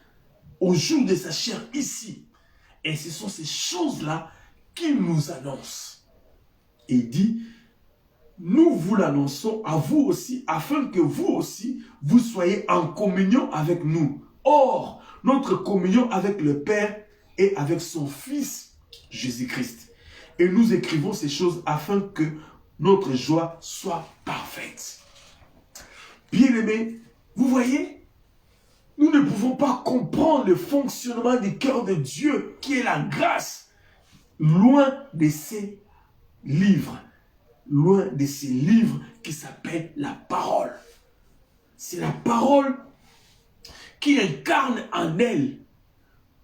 au jour de sa chair ici. Et ce sont ces choses-là qu'il nous annonce. Et il dit, nous vous l'annonçons à vous aussi, afin que vous aussi, vous soyez en communion avec nous. Or, notre communion avec le Père est avec son Fils, Jésus-Christ. Et nous écrivons ces choses afin que notre joie soit parfaite. Bien-aimés, vous voyez, nous ne pouvons pas comprendre le fonctionnement du cœur de Dieu, qui est la grâce, loin de ces livres. Loin de ces livres qui s'appellent la parole. C'est la parole qui incarne en elle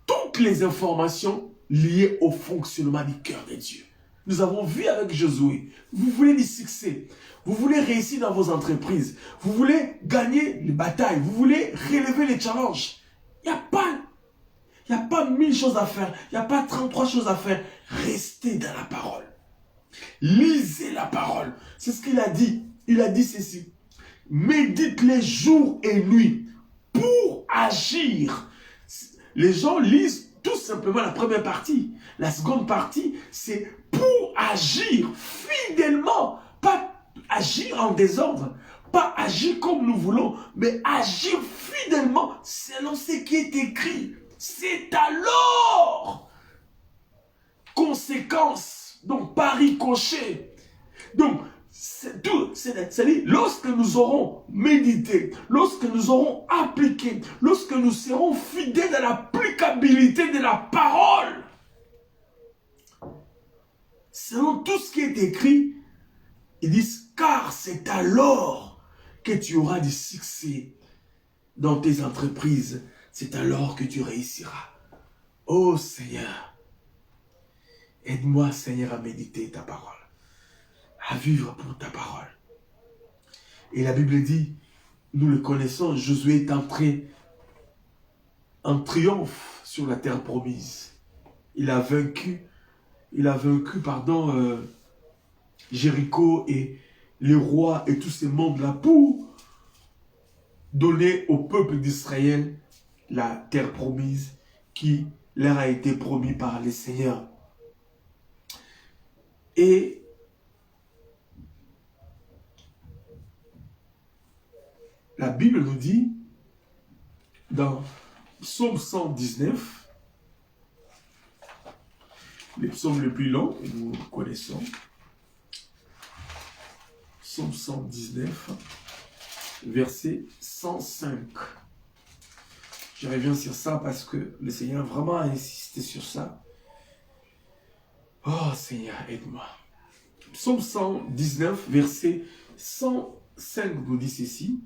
toutes les informations liées au fonctionnement du cœur de Dieu. Nous avons vu avec Josué, vous voulez du succès, vous voulez réussir dans vos entreprises, vous voulez gagner les batailles, vous voulez relever les challenges. Il n'y a pas 1000 choses à faire, il n'y a pas 33 choses à faire. Restez dans la parole. Lisez la parole. C'est ce qu'il a dit. Il a dit ceci. Médite-les jour et nuit pour agir. Les gens lisent tout simplement la première partie. La seconde partie, c'est pour agir fidèlement. Pas agir en désordre. Pas agir comme nous voulons, mais agir fidèlement selon ce qui est écrit. C'est alors conséquence. Donc, par ricochet. Donc, c'est-à-dire, lorsque nous aurons médité, lorsque nous aurons appliqué, lorsque nous serons fidèles à l'applicabilité de la parole, selon tout ce qui est écrit, ils disent, car c'est alors que tu auras du succès dans tes entreprises. C'est alors que tu réussiras. Oh Seigneur, aide-moi, Seigneur, à méditer ta parole, à vivre pour ta parole. Et la Bible dit, nous le connaissons, Josué est entré en triomphe sur la terre promise. Il a vaincu, Jéricho et les rois et tous ces mondes-là pour donner au peuple d'Israël la terre promise qui leur a été promise par le Seigneur. Et la Bible nous dit, dans Psaume 119, le psaume le plus long, que nous connaissons, Psaume 119, verset 105. Je reviens sur ça parce que le Seigneur vraiment a insisté sur ça. Oh Seigneur, aide-moi. Psaume 119, verset 105 nous dit ceci.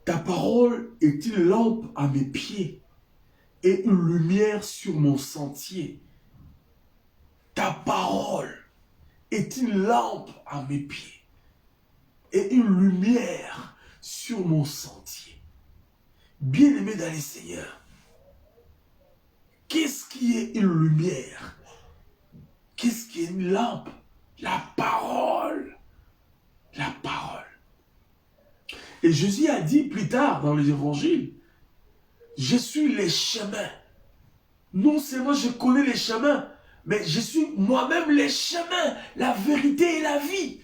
Ta parole est une lampe à mes pieds et une lumière sur mon sentier. Ta parole est une lampe à mes pieds et une lumière sur mon sentier. Bien-aimé dans les Seigneurs, qu'est-ce qui est une lumière? Qu'est-ce qui est une lampe? La parole. La parole. Et Jésus a dit plus tard dans les évangiles, je suis les chemins. Non seulement je connais les chemins, mais je suis moi-même les chemins, la vérité et la vie.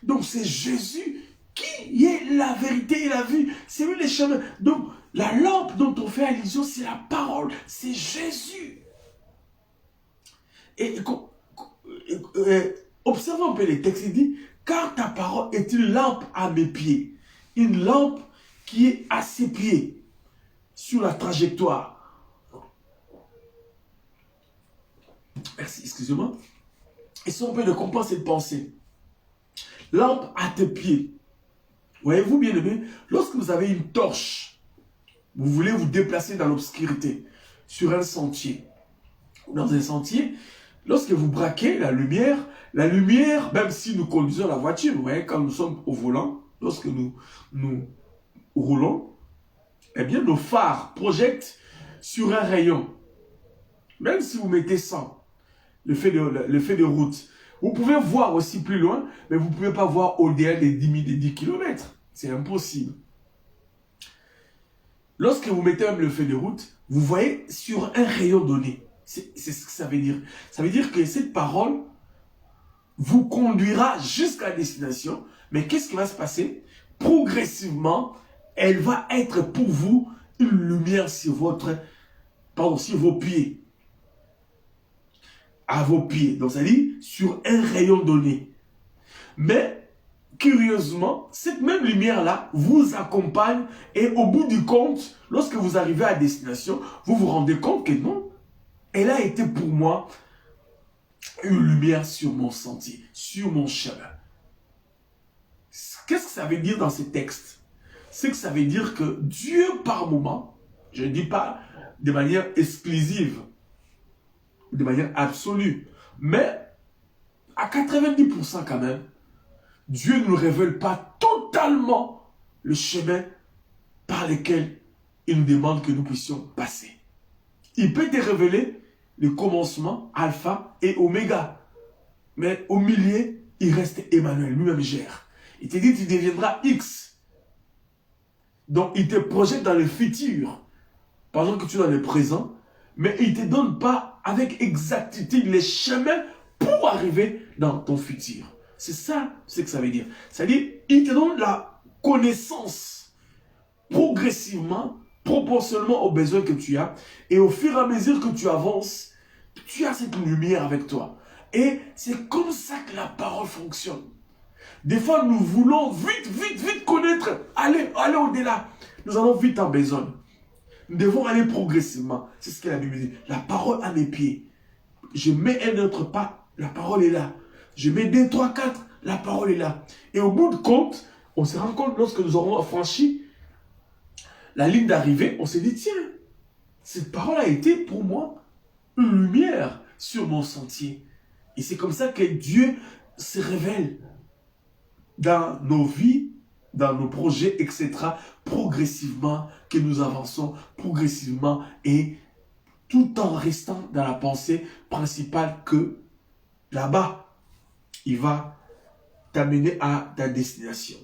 Donc c'est Jésus qui est la vérité et la vie. C'est lui les chemins. Donc la lampe dont on fait allusion, c'est la parole. C'est Jésus. Et observons un peu les textes. Il dit, car ta parole est une lampe à mes pieds. Une lampe qui est à ses pieds, sur la trajectoire. Merci, excusez-moi. Et si on peut comprendre cette pensée. Lampe à tes pieds. Voyez-vous, bien aimé, lorsque vous avez une torche, vous voulez vous déplacer dans l'obscurité, sur un sentier. Dans un sentier, lorsque vous braquez la lumière, même si nous conduisons la voiture, vous voyez, quand nous sommes au volant, lorsque nous roulons, eh bien, nos phares projettent sur un rayon. Même si vous mettez 100, le fait de route, vous pouvez voir aussi plus loin, mais vous ne pouvez pas voir au-delà des 10 km. C'est impossible. Lorsque vous mettez même le feu de route, vous voyez sur un rayon donné. C'est ce que ça veut dire. Ça veut dire que cette parole vous conduira jusqu'à la destination. Mais qu'est-ce qui va se passer? Progressivement, elle va être pour vous une lumière sur sur vos pieds. À vos pieds. Donc ça dit sur un rayon donné. Mais curieusement, cette même lumière-là vous accompagne et au bout du compte, lorsque vous arrivez à destination, vous vous rendez compte que non, elle a été pour moi une lumière sur mon sentier, sur mon chemin. Qu'est-ce que ça veut dire dans ces textes? C'est que ça veut dire que Dieu, par moment, je ne dis pas de manière exclusive, de manière absolue, mais à 90% quand même, Dieu ne nous révèle pas totalement le chemin par lequel il nous demande que nous puissions passer. Il peut te révéler le commencement, alpha et oméga. Mais au milieu, il reste Emmanuel, lui-même gère. Il te dit que tu deviendras X. Donc il te projette dans le futur, pendant que tu es dans le présent, mais il ne te donne pas avec exactitude les chemins pour arriver dans ton futur. C'est ça ce que ça veut dire. C'est-à-dire, il te donne la connaissance progressivement, proportionnellement aux besoins que tu as. Et au fur et à mesure que tu avances, tu as cette lumière avec toi. Et c'est comme ça que la parole fonctionne. Des fois, nous voulons vite connaître, aller au-delà. Nous allons vite en besogne. Nous devons aller progressivement. C'est ce que la Bible dit. La parole à mes pieds. Je mets un autre pas, la parole est là. Je mets 2, 3, 4, la parole est là. Et au bout de compte, on se rend compte lorsque nous aurons franchi la ligne d'arrivée, on s'est dit, tiens, cette parole a été pour moi une lumière sur mon sentier. Et c'est comme ça que Dieu se révèle dans nos vies, dans nos projets, etc. Progressivement, que nous avançons progressivement et tout en restant dans la pensée principale que là-bas, il va t'amener à ta destination.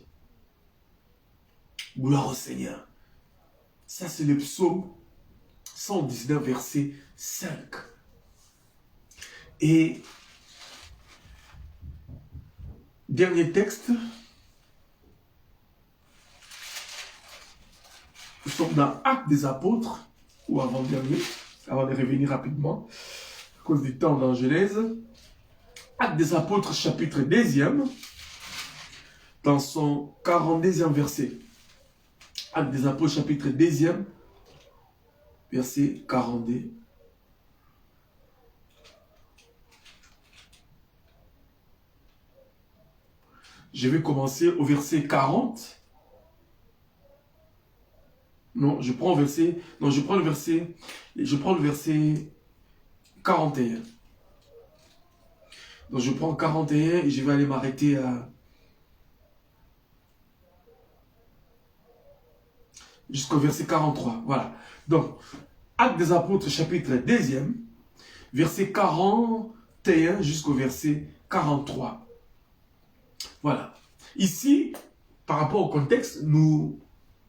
Gloire au Seigneur. Ça, c'est le psaume 119, verset 5. Et dernier texte. Nous sommes dans Actes des Apôtres, ou avant-dernier, avant de revenir rapidement, à cause du temps dans Genèse. Actes des Apôtres, chapitre 2, dans son 42e verset. Actes des Apôtres, chapitre 2, verset 42. Je vais commencer au verset 40. Non, je prends le verset 41. Donc je prends 41 et je vais aller m'arrêter jusqu'au verset 43. Voilà. Donc, Actes des Apôtres, chapitre 2, verset 41 jusqu'au verset 43. Voilà. Ici, par rapport au contexte, nous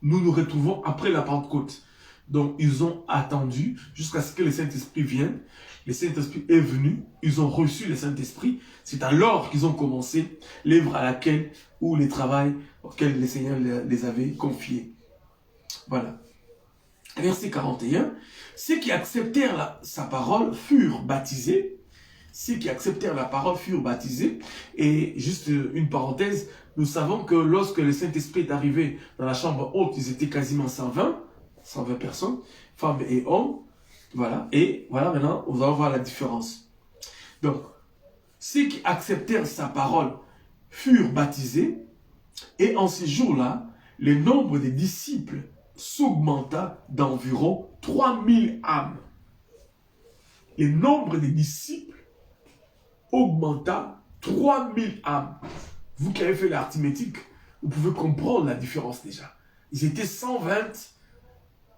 nous retrouvons après la Pentecôte. Donc, ils ont attendu jusqu'à ce que le Saint-Esprit vienne. Le Saint-Esprit est venu. Ils ont reçu le Saint-Esprit. C'est alors qu'ils ont commencé l'œuvre à laquelle, ou le travail auquel le Seigneur les avait confiés. Voilà. Verset 41. Ceux qui acceptèrent sa parole furent baptisés. Ceux qui acceptèrent la parole furent baptisés. Et juste une parenthèse, nous savons que lorsque le Saint-Esprit est arrivé dans la chambre haute, ils étaient quasiment 120 personnes, femmes et hommes. Voilà. Et voilà, maintenant, on va voir la différence. Donc, ceux qui acceptèrent sa parole furent baptisés. Et en ces jours-là, le nombre des disciples s'augmenta d'environ 3000 âmes. Le nombre des disciples augmenta 3000 âmes. Vous qui avez fait l'arithmétique, vous pouvez comprendre la différence déjà. Ils étaient 120.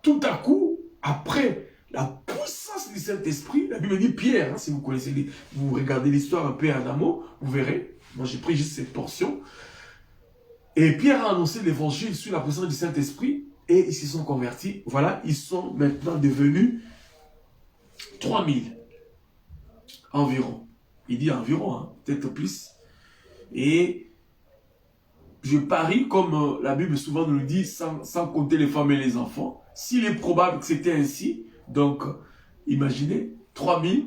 Tout à coup, après la puissance du Saint-Esprit, la Bible dit Pierre, hein, si vous connaissez, vous regardez l'histoire un peu en amont, vous verrez. Moi, j'ai pris juste cette portion. Et Pierre a annoncé l'évangile sous la puissance du Saint-Esprit et ils se sont convertis. Voilà, ils sont maintenant devenus 3000 environ. Il dit environ, hein, peut-être plus. Et je parie, comme la Bible souvent nous le dit, sans compter les femmes et les enfants, s'il est probable que c'était ainsi, donc imaginez, 3000,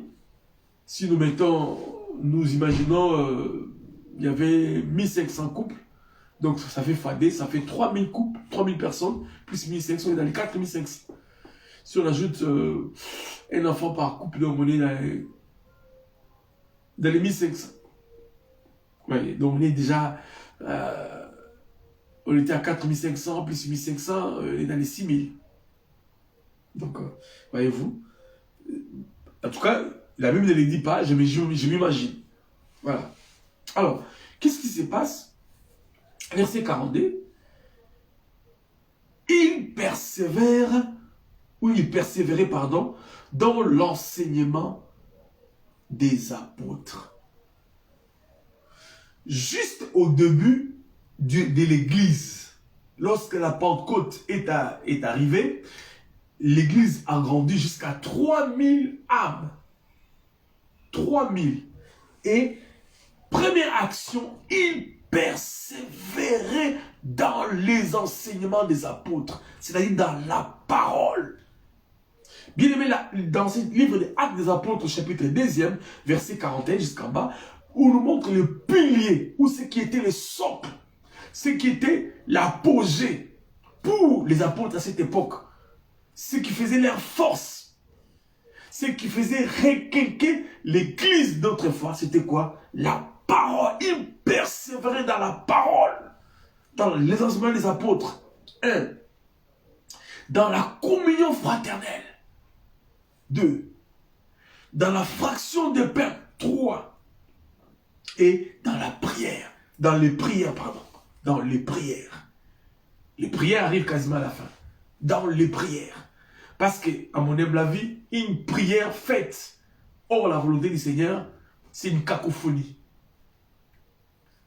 si nous imaginons, il y avait 1500 couples, donc ça fait fadé, ça fait 3000 couples, 3000 personnes, plus 1500, on est dans les 4500. Si on ajoute un enfant par couple, donc on est dans les 1500. Ouais, donc on est déjà, on était à 4500, plus 1500, on est dans les 6000. Donc, voyez-vous, en tout cas, la Bible ne le dit pas, je m'imagine. Voilà. Alors, qu'est-ce qui se passe? Verset 42. Ils persévéraient, dans l'enseignement des apôtres. Juste au début de l'Église, lorsque la Pentecôte est arrivée, l'Église a grandi jusqu'à 3000 âmes. 3000. Et première action, ils persévéraient dans les enseignements des apôtres, c'est-à-dire dans la parole. Bien aimé, dans ce livre des Actes des Apôtres, chapitre 2, verset 41 jusqu'en bas, où nous montre le pilier, ou ce qui était le socle, ce qui était l'apogée pour les apôtres à cette époque, ce qui faisait leur force, ce qui faisait requinquer l'église d'autrefois, c'était quoi? La parole. Ils persévéraient dans la parole, dans les enseignements des apôtres. 1. Dans la communion fraternelle. 2. Dans la fraction de pain. 3. Et dans la prière. Dans les prières. Les prières arrivent quasiment à la fin. Dans les prières. Parce que, à mon humble avis, une prière faite hors la volonté du Seigneur, c'est une cacophonie.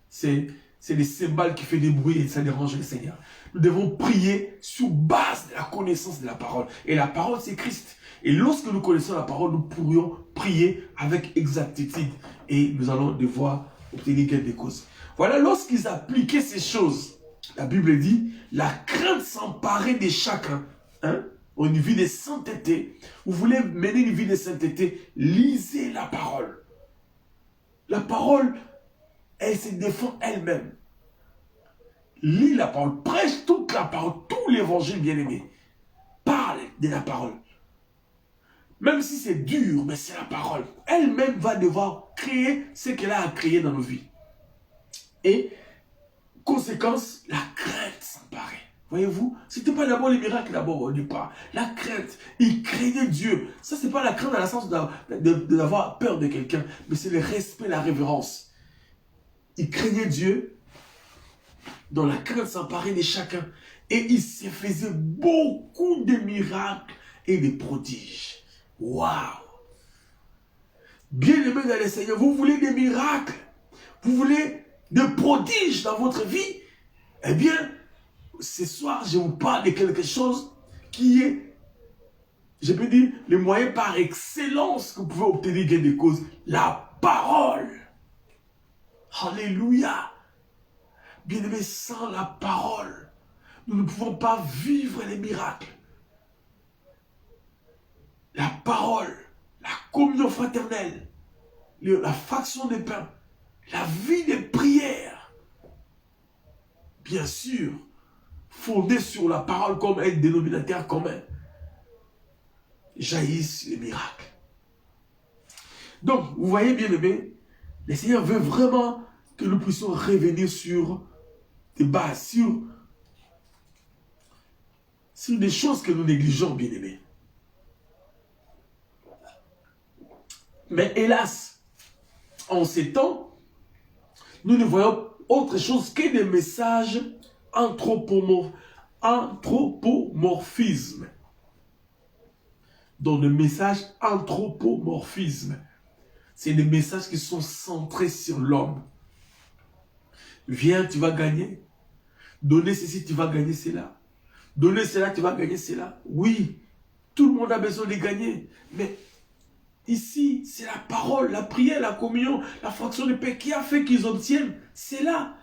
C'est les cymbales qui font des bruits et ça dérange le Seigneur. Nous devons prier sur base de la connaissance de la parole. Et la parole, c'est Christ. Et lorsque nous connaissons la parole, nous pourrions prier avec exactitude. Et nous allons devoir obtenir gain de cause. Voilà, lorsqu'ils appliquaient ces choses, la Bible dit, la crainte s'emparait de chacun. Hein? Une vie de sainteté. Vous voulez mener une vie de sainteté, lisez la parole. La parole, elle se défend elle-même. lis la parole, prêche toute la parole, tout l'évangile, bien-aimé. Parle de la parole. Même si c'est dur, mais c'est la parole. Elle-même va devoir créer ce qu'elle a à créer dans nos vies. Et, conséquence, la crainte s'emparait. Voyez-vous, ce n'était pas d'abord les miracles d'abord au départ. La crainte, il craignait Dieu. Ça, ce n'est pas la crainte dans le sens d'avoir peur de quelqu'un, mais c'est le respect, la révérence. Il craignait Dieu, dont la crainte s'emparait de chacun. Et il se faisait beaucoup de miracles et de prodiges. Waouh! Bien-aimés dans le Seigneur, vous voulez des miracles? Vous voulez des prodiges dans votre vie? Eh bien, ce soir, je vous parle de quelque chose qui est, je peux dire, le moyen par excellence que vous pouvez obtenir gain de cause. La parole. Alléluia. Bien-aimés, sans la parole, nous ne pouvons pas vivre les miracles. La parole, la communion fraternelle, la fraction des pains, la vie des prières, bien sûr, fondée sur la parole comme un dénominateur commun, jaillissent les miracles. Donc, vous voyez, bien aimé, le Seigneur veut vraiment que nous puissions revenir sur des bases, sur des choses que nous négligeons, bien aimé. Mais hélas, en ces temps, nous ne voyons autre chose que des messages anthropomorphisme. Dans le message anthropomorphisme, c'est des messages qui sont centrés sur l'homme. Viens, tu vas gagner. Donnez ceci, tu vas gagner cela. Donnez cela, tu vas gagner cela. Oui, tout le monde a besoin de gagner. Mais ici, c'est la parole, la prière, la communion, la fraction de paix qui a fait qu'ils obtiennent. C'est là.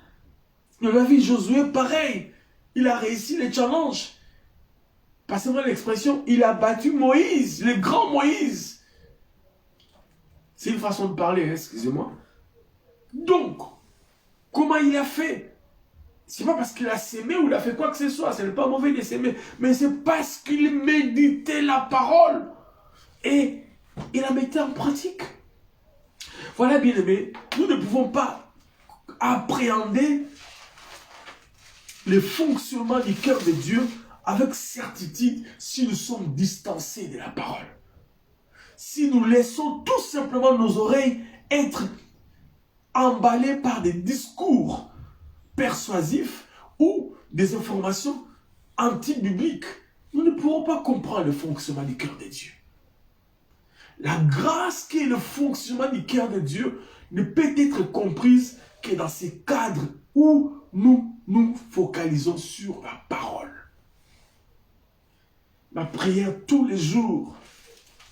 Dans la vie de Josué, pareil. Il a réussi les challenges. Passez-moi l'expression, il a battu Moïse, le grand Moïse. C'est une façon de parler, excusez-moi. Donc, comment il a fait? C'est pas parce qu'il a sémé ou il a fait quoi que ce soit. Ce n'est pas mauvais de s'aimer. Mais c'est parce qu'il méditait la parole. Et il la mettait en pratique. Voilà, bien aimé, nous ne pouvons pas appréhender le fonctionnement du cœur de Dieu avec certitude si nous sommes distancés de la parole. Si nous laissons tout simplement nos oreilles être emballées par des discours persuasifs ou des informations anti-bibliques, nous ne pourrons pas comprendre le fonctionnement du cœur de Dieu. La grâce qui est le fonctionnement du cœur de Dieu ne peut être comprise que dans ces cadres où nous nous focalisons sur la parole. Ma prière tous les jours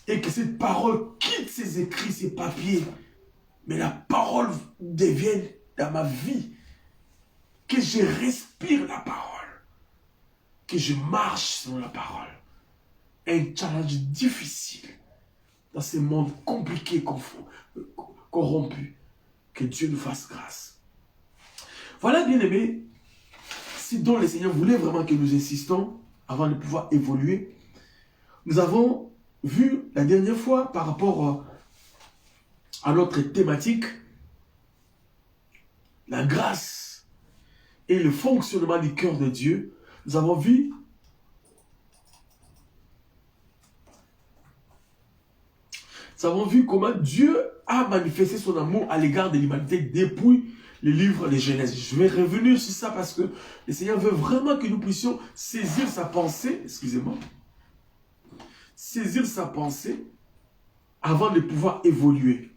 est que cette parole quitte ses écrits, ses papiers, mais la parole devienne dans ma vie, que je respire la parole, que je marche sur la parole. Un challenge difficile dans ce monde compliqué, corrompu. Que Dieu nous fasse grâce. Voilà, bien aimé, ce dont le Seigneur voulait vraiment que nous insistons avant de pouvoir évoluer. Nous avons vu la dernière fois par rapport à notre thématique, la grâce et le fonctionnement du cœur de Dieu. Nous avons vu comment Dieu a manifesté son amour à l'égard de l'humanité depuis le livre de Genèse. Je vais revenir sur ça parce que le Seigneur veut vraiment que nous puissions saisir sa pensée, excusez-moi, saisir sa pensée avant de pouvoir évoluer.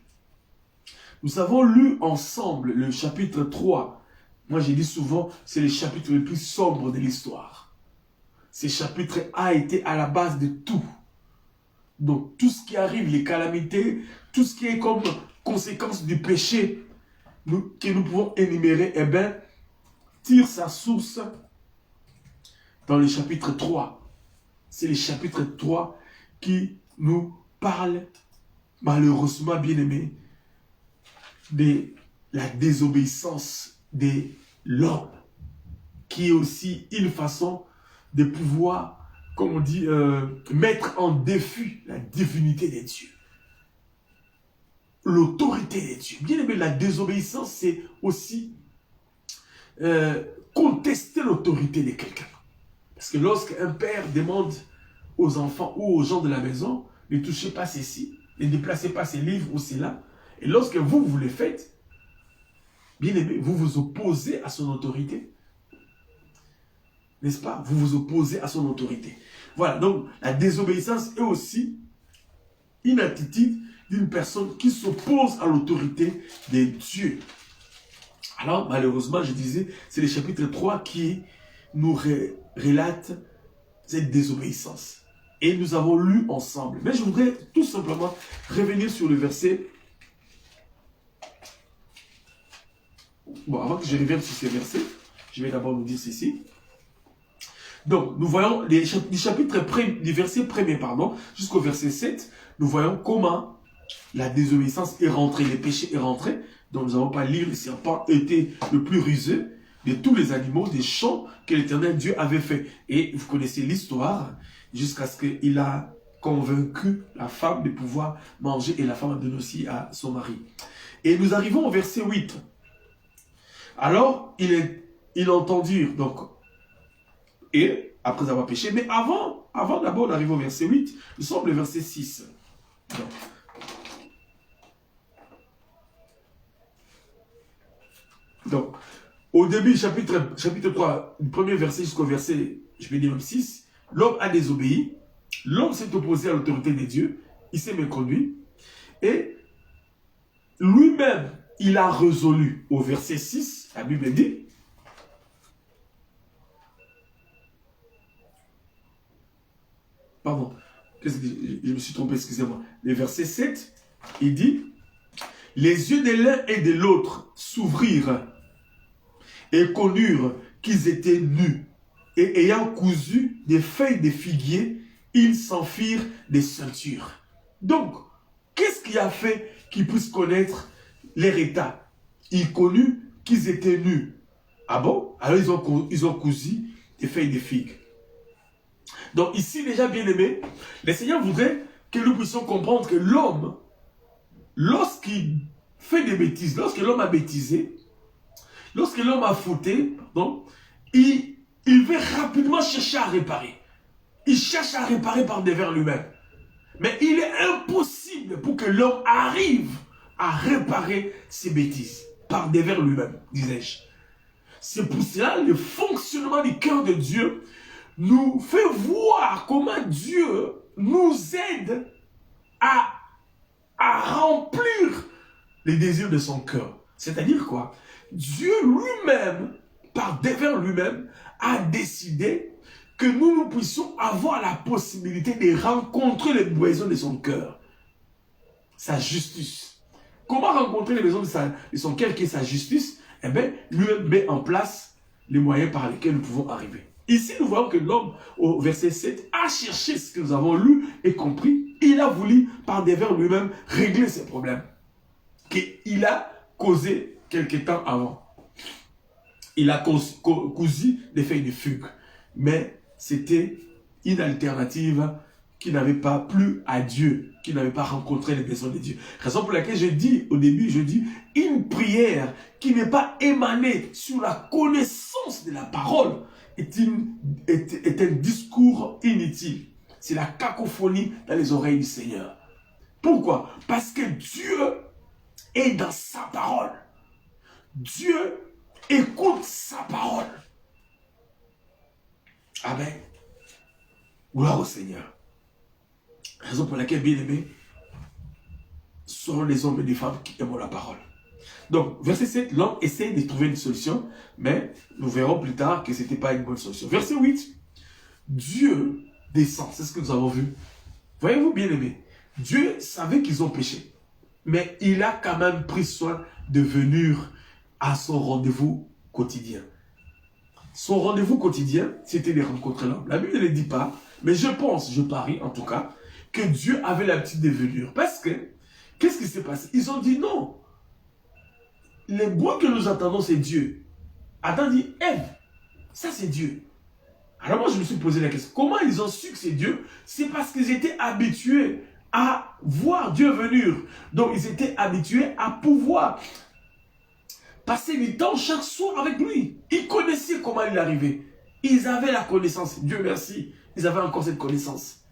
Nous avons lu ensemble le chapitre 3. Moi, j'ai dit souvent, c'est le chapitre le plus sombre de l'histoire. Ce chapitre a été à la base de tout. Donc, tout ce qui arrive, les calamités, tout ce qui est comme conséquence du péché que nous pouvons énumérer, eh bien, tire sa source dans le chapitre 3. C'est le chapitre 3 qui nous parle, malheureusement, bien-aimés, de la désobéissance de l'homme. qui est aussi une façon de pouvoir, comme on dit, mettre en défi la divinité des dieux. L'autorité des dieux. Bien aimé, la désobéissance, c'est aussi contester l'autorité de quelqu'un. Parce que lorsqu'un père demande aux enfants ou aux gens de la maison, ne touchez pas ceci, ne déplacez pas ces livres ou cela, et lorsque vous le faites, bien aimé, vous vous opposez à son autorité. N'est-ce pas? Vous vous opposez à son autorité. Voilà, donc la désobéissance est aussi une attitude d'une personne qui s'oppose à l'autorité de Dieu. Alors, malheureusement, je disais, c'est le chapitre 3 qui nous relate cette désobéissance. Et nous avons lu ensemble. Mais je voudrais tout simplement revenir sur le verset. Bon, avant que je revienne sur ces versets, je vais d'abord nous dire ceci. Donc, nous voyons du verset 1er, jusqu'au verset 7, nous voyons comment la désobéissance est rentrée, le péché est rentré. Donc, nous n'allons pas lire, le serpent était le plus rusé de tous les animaux des champs que l'Éternel Dieu avait fait. Et vous connaissez l'histoire, jusqu'à ce qu'il a convaincu la femme de pouvoir manger, et la femme a donné aussi à son mari. Et nous arrivons au verset 8. Alors, ils entendirent, donc, et après avoir péché, mais avant d'abord d'arriver au verset 8, nous sommes le verset 6. Donc, au début, chapitre 3, du premier verset jusqu'au verset, je vais dire même 6, l'homme a désobéi, l'homme s'est opposé à l'autorité de Dieu, il s'est méconduit, et lui-même, il a résolu, au verset 6, la Bible dit, pardon, je me suis trompé, excusez-moi, le verset 7, il dit, les yeux de l'un et de l'autre s'ouvrirent, et connurent qu'ils étaient nus, et ayant cousu des feuilles de figuier, ils s'enfirent des ceintures. Donc, qu'est-ce qui a fait qu'ils puissent connaître leur état? Ils connurent qu'ils étaient nus. Ah bon? Alors ils ont cousu des feuilles de figues. Donc ici, déjà bien aimé, le Seigneur voudrait que nous puissions comprendre que l'homme, lorsqu'il fait des bêtises, lorsque l'homme a bêtisé, lorsque l'homme a fauté, pardon, il veut rapidement chercher à réparer. Il cherche à réparer par devers lui-même. Mais il est impossible pour que l'homme arrive à réparer ses bêtises par devers lui-même, disais-je. C'est pour cela le fonctionnement du cœur de Dieu nous fait voir comment Dieu nous aide à remplir les désirs de son cœur. C'est-à-dire quoi? Dieu lui-même, par devers lui-même, a décidé que nous puissions avoir la possibilité de rencontrer les besoins de son cœur. Sa justice. Comment rencontrer les besoins de son cœur qui est sa justice? Eh bien, lui met en place les moyens par lesquels nous pouvons arriver. Ici, nous voyons que l'homme, au verset 7, a cherché ce que nous avons lu et compris. Il a voulu, par devers lui-même, régler ses problèmes qu'il a causé quelque temps avant. Il a cousu des feuilles de fugue. Mais c'était une alternative qui n'avait pas plu à Dieu, qui n'avait pas rencontré les besoins de Dieu. Raison pour laquelle je dis, au début, une prière qui n'est pas émanée sur la connaissance de la parole est un discours inutile. C'est la cacophonie dans les oreilles du Seigneur. Pourquoi? Parce que Dieu est dans sa parole. Dieu écoute sa parole. Amen. Gloire au Seigneur. Raison pour laquelle, bien aimés, sont les hommes et les femmes qui aiment la parole. Donc, verset 7, l'homme essaie de trouver une solution, mais nous verrons plus tard que ce n'était pas une bonne solution. Verset 8, Dieu descend. C'est ce que nous avons vu. Voyez-vous, bien aimés, Dieu savait qu'ils ont péché, mais il a quand même pris soin de venir à son rendez-vous quotidien. Son rendez-vous quotidien, c'était de rencontrer l'homme. La Bible ne le dit pas, mais je pense, je parie en tout cas, que Dieu avait l'habitude de venir. Parce que, qu'est-ce qui s'est passé? Ils ont dit non. Le bruit que nous entendons, c'est Dieu. Adam dit, Ève, Ça, c'est Dieu. Alors moi, je me suis posé la question, comment ils ont su que c'est Dieu? C'est parce qu'ils étaient habitués à voir Dieu venir. Donc, ils étaient habitués à pouvoir passer du temps chaque soir avec lui. Ils connaissaient comment il arrivait. Ils avaient la connaissance. Dieu merci, ils avaient encore cette connaissance.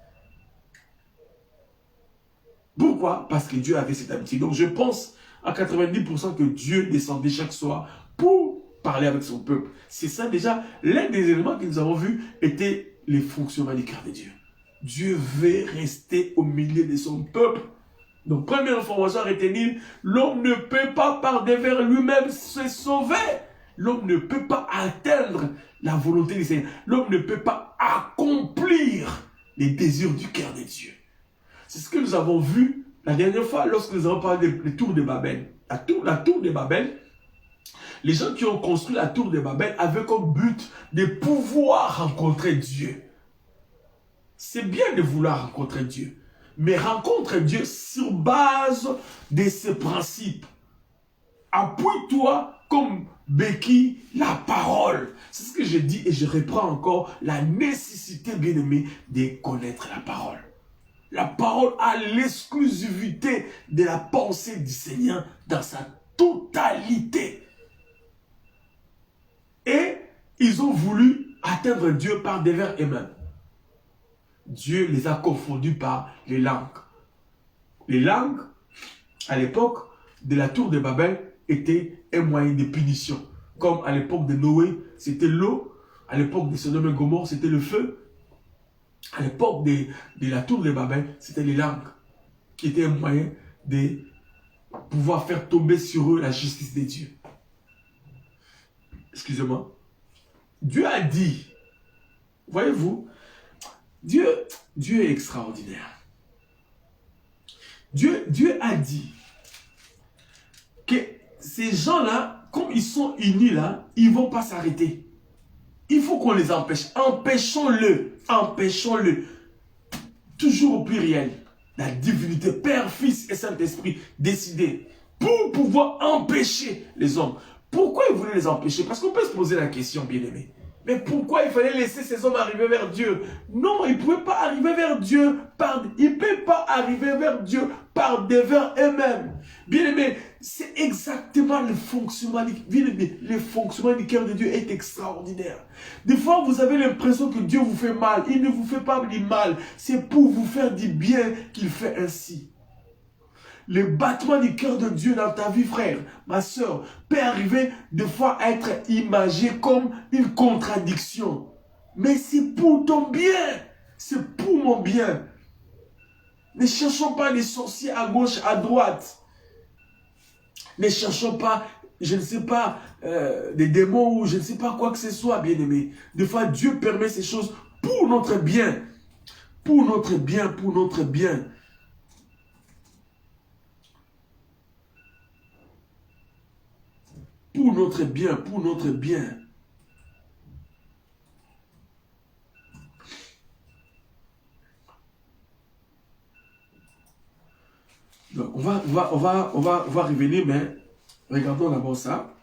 Pourquoi? Parce que Dieu avait cette habitude. Donc, je pense à 90% que Dieu descendait chaque soir pour parler avec son peuple. C'est ça déjà, l'un des éléments que nous avons vus était les fonctionnements du cœur de Dieu. Dieu veut rester au milieu de son peuple. Donc, première information à retenir, l'homme ne peut pas par devers lui-même se sauver. L'homme ne peut pas atteindre la volonté du Seigneur. L'homme ne peut pas accomplir les désirs du cœur de Dieu. C'est ce que nous avons vu la dernière fois lorsque nous avons parlé de la tour de Babel. La tour de Babel, les gens qui ont construit la tour de Babel avaient comme but de pouvoir rencontrer Dieu. C'est bien de vouloir rencontrer Dieu, mais rencontre Dieu sur base de ses principes. Appuie-toi comme béquille la parole. C'est ce que je dis et je reprends encore la nécessité, bien aimé, de connaître la parole. La parole a l'exclusivité de la pensée du Seigneur dans sa totalité. Et ils ont voulu atteindre Dieu par devers eux-mêmes. Dieu les a confondus par les langues. Les langues, à l'époque de la tour de Babel, étaient un moyen de punition. Comme à l'époque de Noé, c'était l'eau. À l'époque de Sodome et Gomorrhe, c'était le feu. À l'époque de la tour de Babel, c'était les langues qui étaient un moyen de pouvoir faire tomber sur eux la justice de Dieu. Excusez-moi. Dieu a dit, voyez-vous, Dieu est extraordinaire. Dieu a dit que ces gens-là, comme ils sont unis là, ils ne vont pas s'arrêter. Il faut qu'on les empêche. Empêchons-le. Empêchons-le. Toujours au pluriel. La divinité, Père, Fils et Saint-Esprit, décidé pour pouvoir empêcher les hommes. Pourquoi ils voulaient les empêcher? Parce qu'on peut se poser la question, bien-aimé. Mais pourquoi il fallait laisser ces hommes arriver vers Dieu? Non, ils ne pouvaient pas arriver vers Dieu ils ne peuvent pas arriver vers Dieu par devers eux-mêmes. Bien-aimé, c'est exactement le fonctionnement. Bien-aimé, le fonctionnement du cœur de Dieu est extraordinaire. Des fois, vous avez l'impression que Dieu vous fait mal. Il ne vous fait pas du mal. C'est pour vous faire du bien qu'il fait ainsi. Le battement du cœur de Dieu dans ta vie, frère, ma soeur, peut arriver des fois à être imagé comme une contradiction. Mais c'est pour ton bien. C'est pour mon bien. Ne cherchons pas les sorciers à gauche, à droite. Ne cherchons pas, je ne sais pas, des démons ou je ne sais pas quoi que ce soit, bien-aimé. Des fois, Dieu permet ces choses pour notre bien. Pour notre bien, pour notre bien. Pour notre bien, pour notre bien. Donc, on va revenir, mais regardons d'abord ça.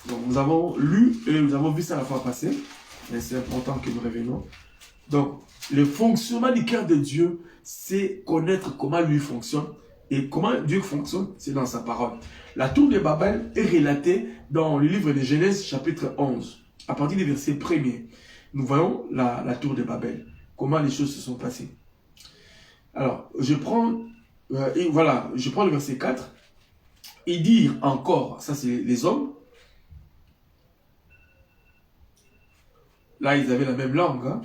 Donc, nous avons lu et nous avons vu ça la fois passée, mais c'est important que nous revenions. Donc, le fonctionnement du cœur de Dieu, c'est connaître comment lui fonctionne. Et comment Dieu fonctionne, c'est dans sa parole. La tour de Babel est relatée dans le livre de Genèse, chapitre 11. À partir du verset 1er, nous voyons la tour de Babel. Comment les choses se sont passées. Alors, je prends le verset 4. Et dire encore, ça c'est les hommes. Là, ils avaient la même langue. Hein?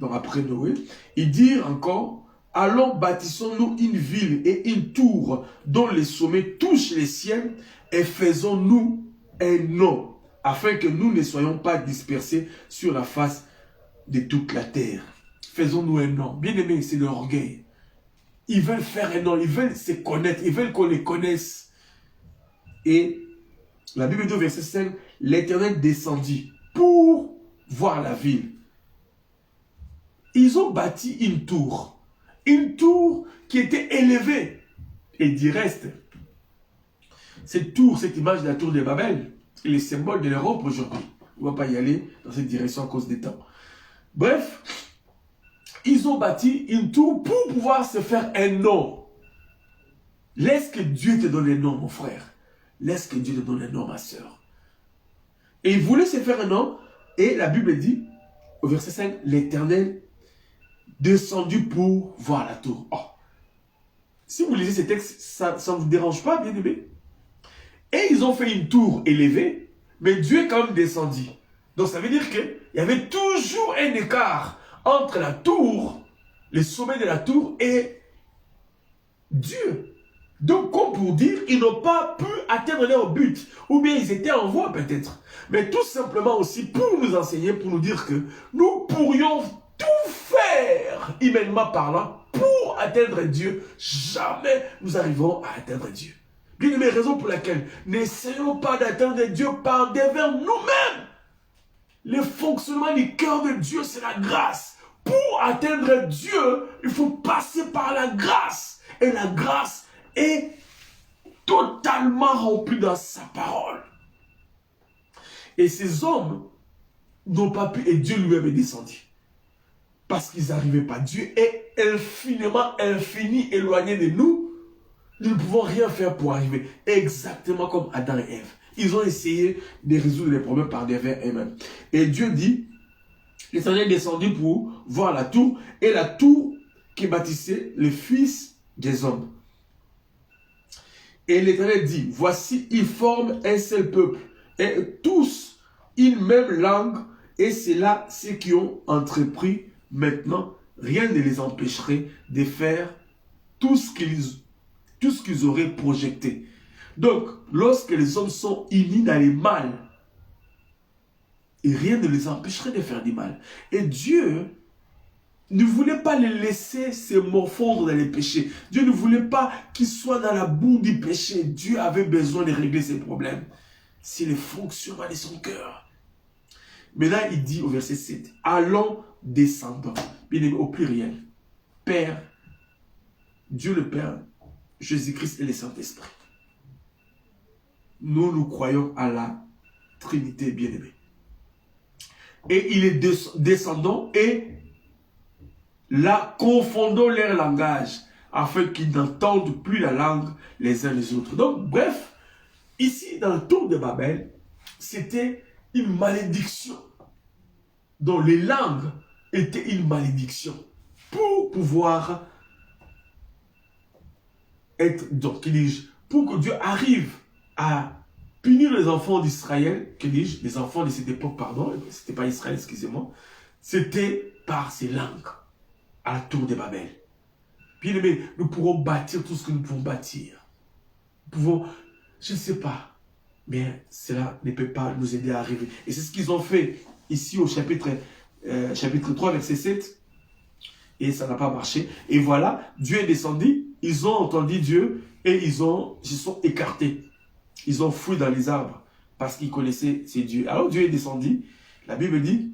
Donc après Noé. Et dire encore, allons bâtissons-nous une ville et une tour dont les sommets touchent les ciels et faisons-nous un nom, afin que nous ne soyons pas dispersés sur la face de toute la terre. Faisons-nous un nom. Bien aimé, c'est l'orgueil. Ils veulent faire un nom, ils veulent se connaître, ils veulent qu'on les connaisse. Et la Bible dit au verset 5, l'Éternel descendit pour voir la ville. Ils ont bâti une tour qui était élevée. Et du reste, cette tour, cette image de la tour de Babel, est le symbole de l'Europe aujourd'hui. On ne va pas y aller dans cette direction à cause des temps. Bref, ils ont bâti une tour pour pouvoir se faire un nom. Laisse que Dieu te donne un nom, mon frère. Laisse que Dieu te donne un nom, ma soeur. Et ils voulaient se faire un nom. Et la Bible dit, au verset 5, l'Éternel descendu pour voir la tour. Oh. Si vous lisez ces textes, ça ne vous dérange pas, bien aimé? Et ils ont fait une tour élevée, mais Dieu est quand même descendu. Donc ça veut dire qu'il y avait toujours un écart entre la tour, le sommet de la tour et Dieu. Donc comme pour dire, ils n'ont pas pu atteindre leur but. Ou bien ils étaient en voie peut-être. Mais tout simplement aussi pour nous enseigner, pour nous dire que nous pourrions tout faire, humainement parlant, pour atteindre Dieu. Jamais nous arriverons à atteindre Dieu. Bien aimé, raison pour laquelle n'essayons pas d'atteindre Dieu par devers nous-mêmes. Le fonctionnement du cœur de Dieu, c'est la grâce. Pour atteindre Dieu, il faut passer par la grâce. Et la grâce est totalement remplie dans sa parole. Et ces hommes n'ont pas pu, et Dieu lui-même est descendu. Parce qu'ils n'arrivaient pas. Dieu est infiniment, infini, éloigné de nous. Nous ne pouvons rien faire pour arriver. Exactement comme Adam et Ève. Ils ont essayé de résoudre les problèmes par devers eux-mêmes. Et Dieu dit, l'Éternel est descendu pour voir la tour, et la tour qui bâtissait les fils des hommes. Et l'Éternel dit, voici, ils forment un seul peuple, et tous une même langue, et c'est là ceux qui ont entrepris maintenant, rien ne les empêcherait de faire tout ce qu'ils auraient projeté. Donc, lorsque les hommes sont unis dans le mal, et rien ne les empêcherait de faire du mal. Et Dieu ne voulait pas les laisser se morfondre dans les péchés. Dieu ne voulait pas qu'ils soient dans la boue du péché. Dieu avait besoin de régler ses problèmes. C'est le fonctionnement de son cœur. Maintenant, il dit au verset 7, allons descendons. Bien aimé, au pluriel. Père, Dieu le Père, Jésus-Christ et le Saint-Esprit. Nous croyons à la Trinité bien-aimée. Et il est descendant et là, confondons leur langage afin qu'ils n'entendent plus la langue les uns les autres. Donc, bref, ici, dans la tour de Babel, c'était une malédiction. Donc, les langues étaient une malédiction pour pouvoir être, donc, pour que Dieu arrive à punir les enfants d'Israël, les enfants de cette époque, pardon, c'était pas Israël, excusez-moi, c'était par ces langues, à la tour de Babel. Bien aimé, nous pourrons bâtir tout ce que nous pouvons bâtir. Nous pouvons, je ne sais pas, mais cela ne peut pas nous aider à arriver. Et c'est ce qu'ils ont fait ici au chapitre 3, verset 7. Et ça n'a pas marché. Et voilà, Dieu est descendu, ils ont entendu Dieu et ils se sont écartés. Ils ont fui dans les arbres parce qu'ils connaissaient ces dieux. Alors Dieu est descendu. La Bible dit,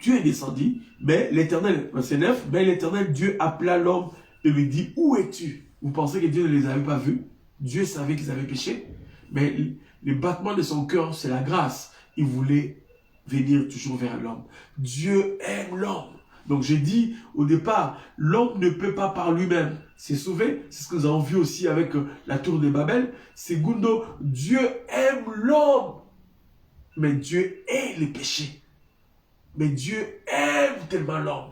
Dieu est descendu, mais l'Éternel, verset 9, mais l'Éternel Dieu appela l'homme et lui dit, où es-tu? Vous pensez que Dieu ne les avait pas vus? Dieu savait qu'ils avaient péché, mais le battement de son cœur, c'est la grâce. Il voulait venir toujours vers l'homme. Dieu aime l'homme. Donc j'ai dit au départ, l'homme ne peut pas par lui-même se sauver. C'est ce que nous avons vu aussi avec la tour de Babel. Segundo, Dieu aime l'homme. Mais Dieu hait les péchés. Mais Dieu aime tellement l'homme.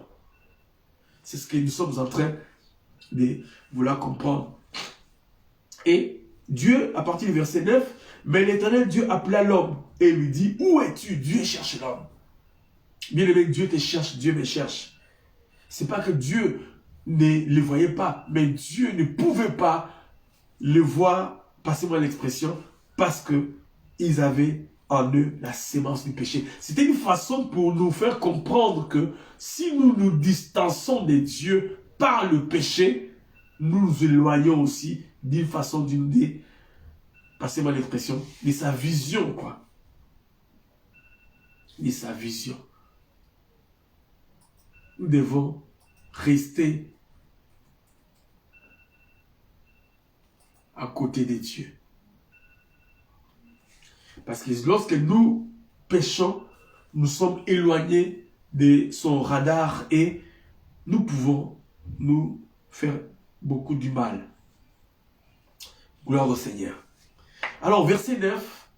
C'est ce que nous sommes en train de vouloir comprendre. Et Dieu, à partir du verset 9, mais l'Éternel Dieu appela l'homme et lui dit, où es-tu? Dieu cherche l'homme. Bien aimé, Dieu te cherche, Dieu me cherche. C'est pas que Dieu ne le voyait pas, mais Dieu ne pouvait pas le voir, passez-moi l'expression, parce que ils avaient en eux la sémence du péché. C'était une façon pour nous faire comprendre que si nous nous distançons de Dieu par le péché, nous nous éloignons aussi d'une façon passez-moi l'expression, de sa vision, quoi. De sa vision. Nous devons rester à côté de Dieu. Parce que lorsque nous péchons, nous sommes éloignés de son radar et nous pouvons nous faire beaucoup du mal. Gloire au Seigneur. Alors, verset 9,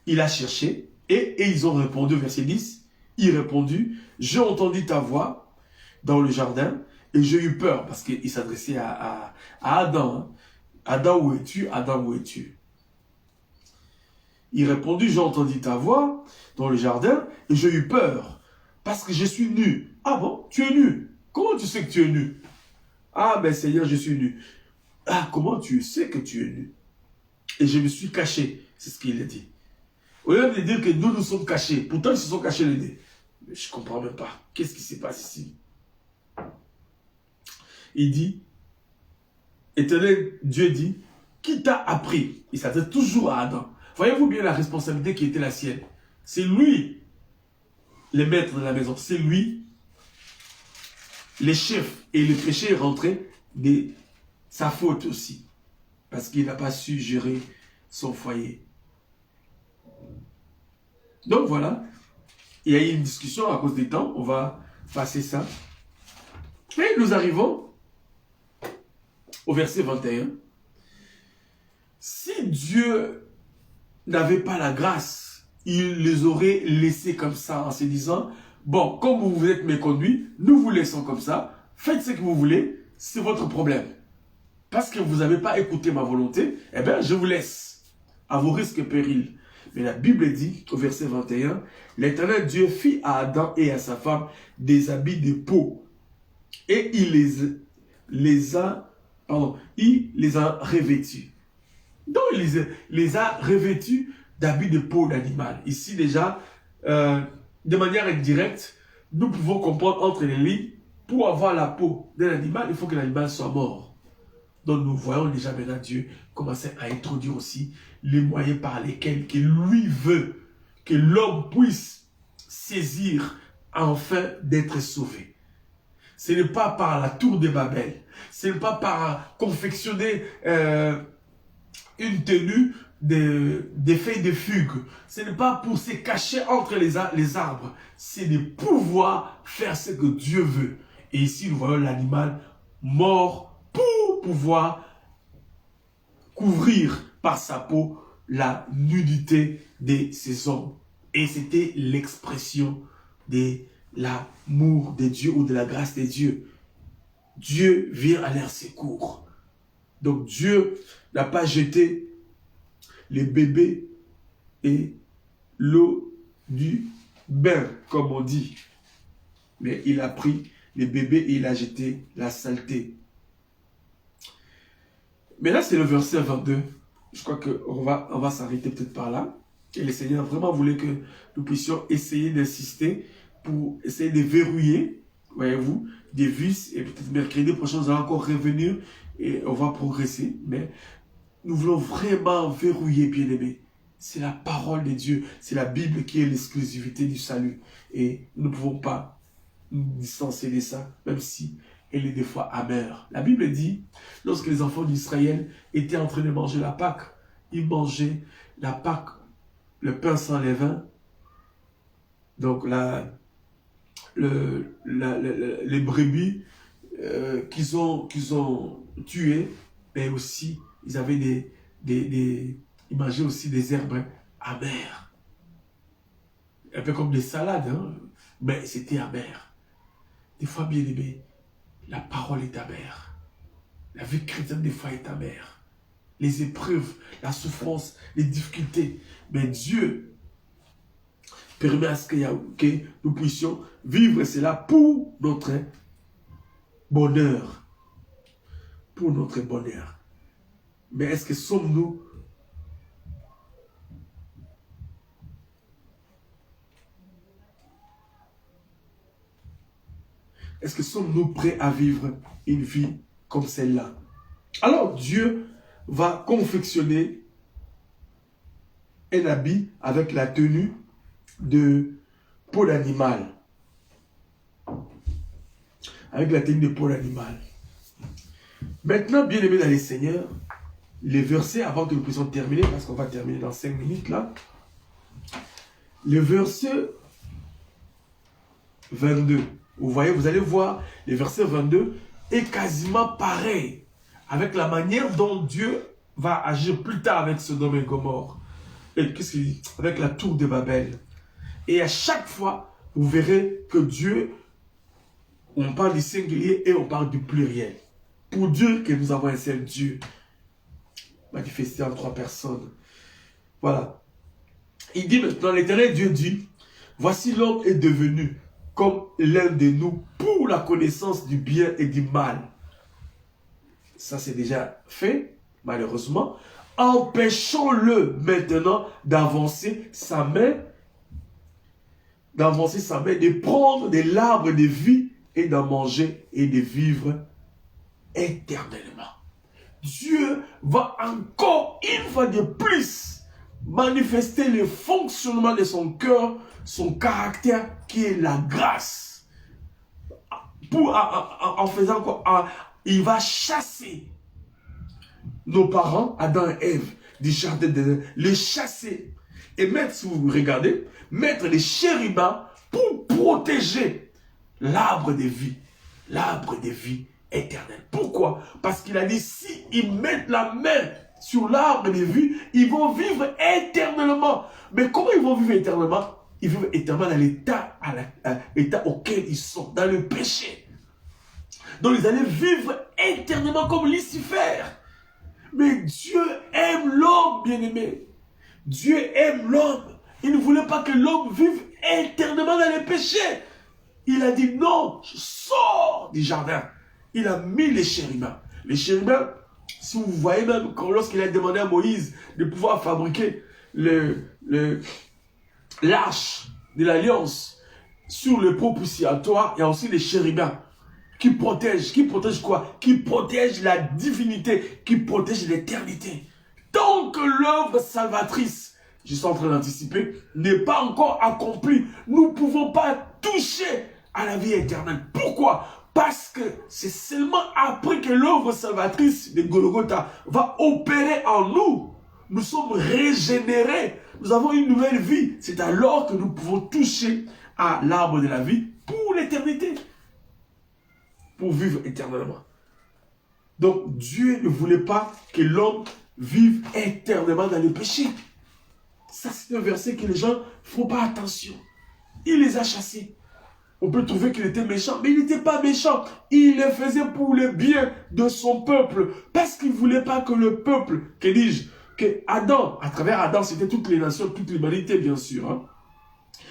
il a cherché et ils ont répondu, verset 10, il répondit, j'ai entendu ta voix dans le jardin et j'ai eu peur, parce qu'il s'adressait à Adam. Hein. Adam, où es-tu? Adam, où es-tu? Il répondit, j'ai entendu ta voix dans le jardin et j'ai eu peur, parce que je suis nu. Ah bon? Tu es nu? Comment tu sais que tu es nu? Ah ben Seigneur, je suis nu. Ah, comment tu sais que tu es nu? Et je me suis caché, c'est ce qu'il a dit. Au lieu de dire que nous sommes cachés, pourtant ils se sont cachés les nez. Mais je ne comprends même pas. Qu'est-ce qui se passe ici? Il dit, Éternel Dieu dit, qui t'a appris? Il s'adresse toujours à Adam. Voyez-vous bien la responsabilité qui était la sienne. C'est lui, le maître de la maison. C'est lui, les chefs. Et le péché est rentré de sa faute aussi. Parce qu'il n'a pas su gérer son foyer. Donc voilà. Il y a eu une discussion à cause des temps. On va passer ça. Et nous arrivons au verset 21. Si Dieu n'avait pas la grâce, il les aurait laissés comme ça en se disant, bon, comme vous êtes méconduits, nous vous laissons comme ça, faites ce que vous voulez, c'est votre problème. Parce que vous n'avez pas écouté ma volonté, eh bien, je vous laisse à vos risques et périls. Mais la Bible dit, au verset 21, l'Éternel Dieu fit à Adam et à sa femme des habits de peau. Et il les a revêtus. Donc, il les a revêtus d'habits de peau d'animal. Ici, déjà, de manière indirecte, nous pouvons comprendre entre les lignes, pour avoir la peau d'un animal, il faut que l'animal soit mort. Donc, nous voyons déjà maintenant Dieu commencer à introduire aussi les moyens par lesquels que lui veut que l'homme puisse saisir afin d'être sauvé. Ce n'est pas par la tour de Babel. Ce n'est pas par confectionner une tenue des feuilles de fugue. Ce n'est pas pour se cacher entre les arbres. C'est de pouvoir faire ce que Dieu veut. Et ici, nous voyons l'animal mort pour pouvoir couvrir par sa peau la nudité de ses hommes. Et c'était l'expression de l'amour de Dieu ou de la grâce de Dieu. Dieu vient à leur secours. Donc Dieu n'a pas jeté les bébés et l'eau du bain, comme on dit. Mais il a pris les bébés et il a jeté la saleté. Mais là, c'est le verset 22. Je crois qu'on va s'arrêter peut-être par là. Et le Seigneur vraiment voulait que nous puissions essayer d'insister pour essayer de verrouiller, voyez-vous, des vis. Et peut-être mercredi prochain, nous allons encore revenir et on va progresser. Mais nous voulons vraiment verrouiller, bien-aimés. C'est la parole de Dieu. C'est la Bible qui est l'exclusivité du salut. Et nous ne pouvons pas nous distancer de ça, même si elle est des fois amère. La Bible dit, lorsque les enfants d'Israël étaient en train de manger la Pâque, ils mangeaient la Pâque, le pain sans levain, donc les brebis qu'ils ont tuées, mais aussi, ils avaient ils mangeaient aussi des herbes amères. Un peu comme des salades, hein? Mais c'était amer. Des fois, bien aimé, la parole est amère. La vie chrétienne, des fois, est amère. Les épreuves, la souffrance, les difficultés. Mais Dieu permet à ce que nous puissions vivre cela pour notre bonheur. Pour notre bonheur. Mais est-ce que sommes-nous prêts à vivre une vie comme celle-là? Alors Dieu va confectionner un habit avec la tenue de peau d'animal. Avec la tenue de peau d'animal. Maintenant, bien aimé dans les Seigneurs, les versets avant que nous puissions terminer, parce qu'on va terminer dans 5 minutes là. le verset 22. Vous voyez, vous allez voir, le verset 22 est quasiment pareil avec la manière dont Dieu va agir plus tard avec Sodome et Gomorrhe. Et qu'est-ce qu'il dit? Avec la tour de Babel. Et à chaque fois, vous verrez que Dieu, on parle du singulier et on parle du pluriel. Pour dire que nous avons un seul Dieu, manifesté en 3 personnes. Voilà. Il dit maintenant, l'Éternel Dieu dit, voici l'homme est devenu comme l'un de nous pour la connaissance du bien et du mal. Ça, c'est déjà fait, malheureusement. Empêchons-le maintenant d'avancer sa main, de prendre de l'arbre de vie et d'en manger et de vivre éternellement. Dieu va encore une fois de plus manifester le fonctionnement de son cœur, son caractère qui est la grâce. En faisant quoi? Il va chasser nos parents, Adam et Ève, du jardin d'Éden, les chasser et mettre, si vous regardez, mettre les chérubins pour protéger l'arbre de vie éternelle. Pourquoi? Parce qu'il a dit, si ils mettent la main sur l'arbre de vie, ils vont vivre éternellement. Mais comment ils vont vivre éternellement? Ils vivent éternellement dans l'état auquel ils sont, dans le péché. Donc ils allaient vivre éternellement comme Lucifer. Mais Dieu aime l'homme, bien-aimé. Dieu aime l'homme. Il ne voulait pas que l'homme vive éternellement dans le péché. Il a dit non, je sors du jardin. Il a mis les chérubins. Les chérubins, si vous voyez même, lorsqu'il a demandé à Moïse de pouvoir fabriquer l'arche de l'alliance sur le propitiatoire, il y a aussi les chérubins qui protègent quoi? Qui protègent la divinité, qui protègent l'éternité. Tant que l'œuvre salvatrice, je suis en train d'anticiper, n'est pas encore accomplie, nous ne pouvons pas toucher à la vie éternelle. Pourquoi? Parce que c'est seulement après que l'œuvre salvatrice de Golgotha va opérer en nous. Nous sommes régénérés. Nous avons une nouvelle vie. C'est alors que nous pouvons toucher à l'arbre de la vie pour l'éternité. Pour vivre éternellement. Donc Dieu ne voulait pas que l'homme vive éternellement dans le péché. Ça, c'est un verset que les gens ne font pas attention. Il les a chassés. On peut trouver qu'il était méchant, mais il n'était pas méchant. Il le faisait pour le bien de son peuple. Parce qu'il ne voulait pas que le peuple, que dis-je, que Adam, à travers Adam, c'était toutes les nations, toute l'humanité, bien sûr. Hein,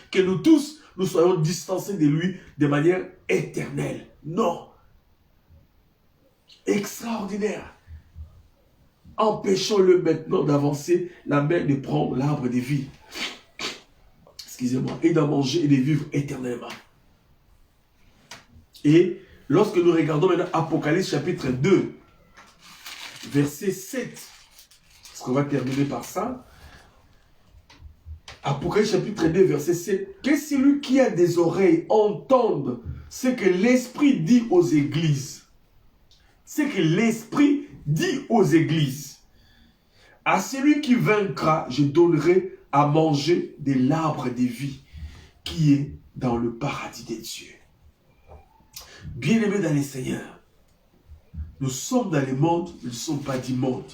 que nous tous, nous soyons distancés de lui de manière éternelle. Non. Extraordinaire. Empêchons-le maintenant d'avancer la main de prendre l'arbre de vie. Excusez-moi. Et d'en manger et de vivre éternellement. Et lorsque nous regardons maintenant Apocalypse chapitre 2, verset 7, parce qu'on va terminer par ça. Apocalypse chapitre 2, verset 7. Que celui qui a des oreilles entende ce que l'Esprit dit aux églises. Ce que l'Esprit dit aux églises. À celui qui vaincra, je donnerai à manger de l'arbre de vie qui est dans le paradis des dieux. Bien-aimés dans les Seigneurs, nous sommes dans le monde, nous ne sommes pas du monde.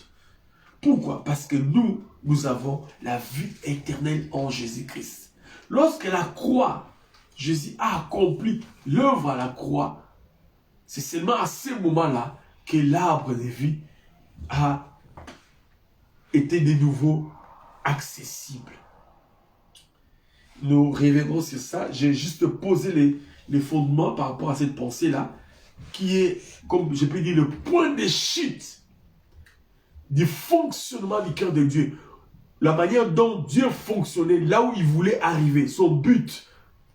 Pourquoi? Parce que nous avons la vie éternelle en Jésus-Christ. Lorsque la croix, Jésus a accompli l'œuvre à la croix, c'est seulement à ce moment-là que l'arbre de vie a été de nouveau accessible. Nous reviendrons sur ça. J'ai juste posé les fondements par rapport à cette pensée-là, qui est, comme je peux dire, le point de chute du fonctionnement du cœur de Dieu. La manière dont Dieu fonctionnait, là où il voulait arriver, son but.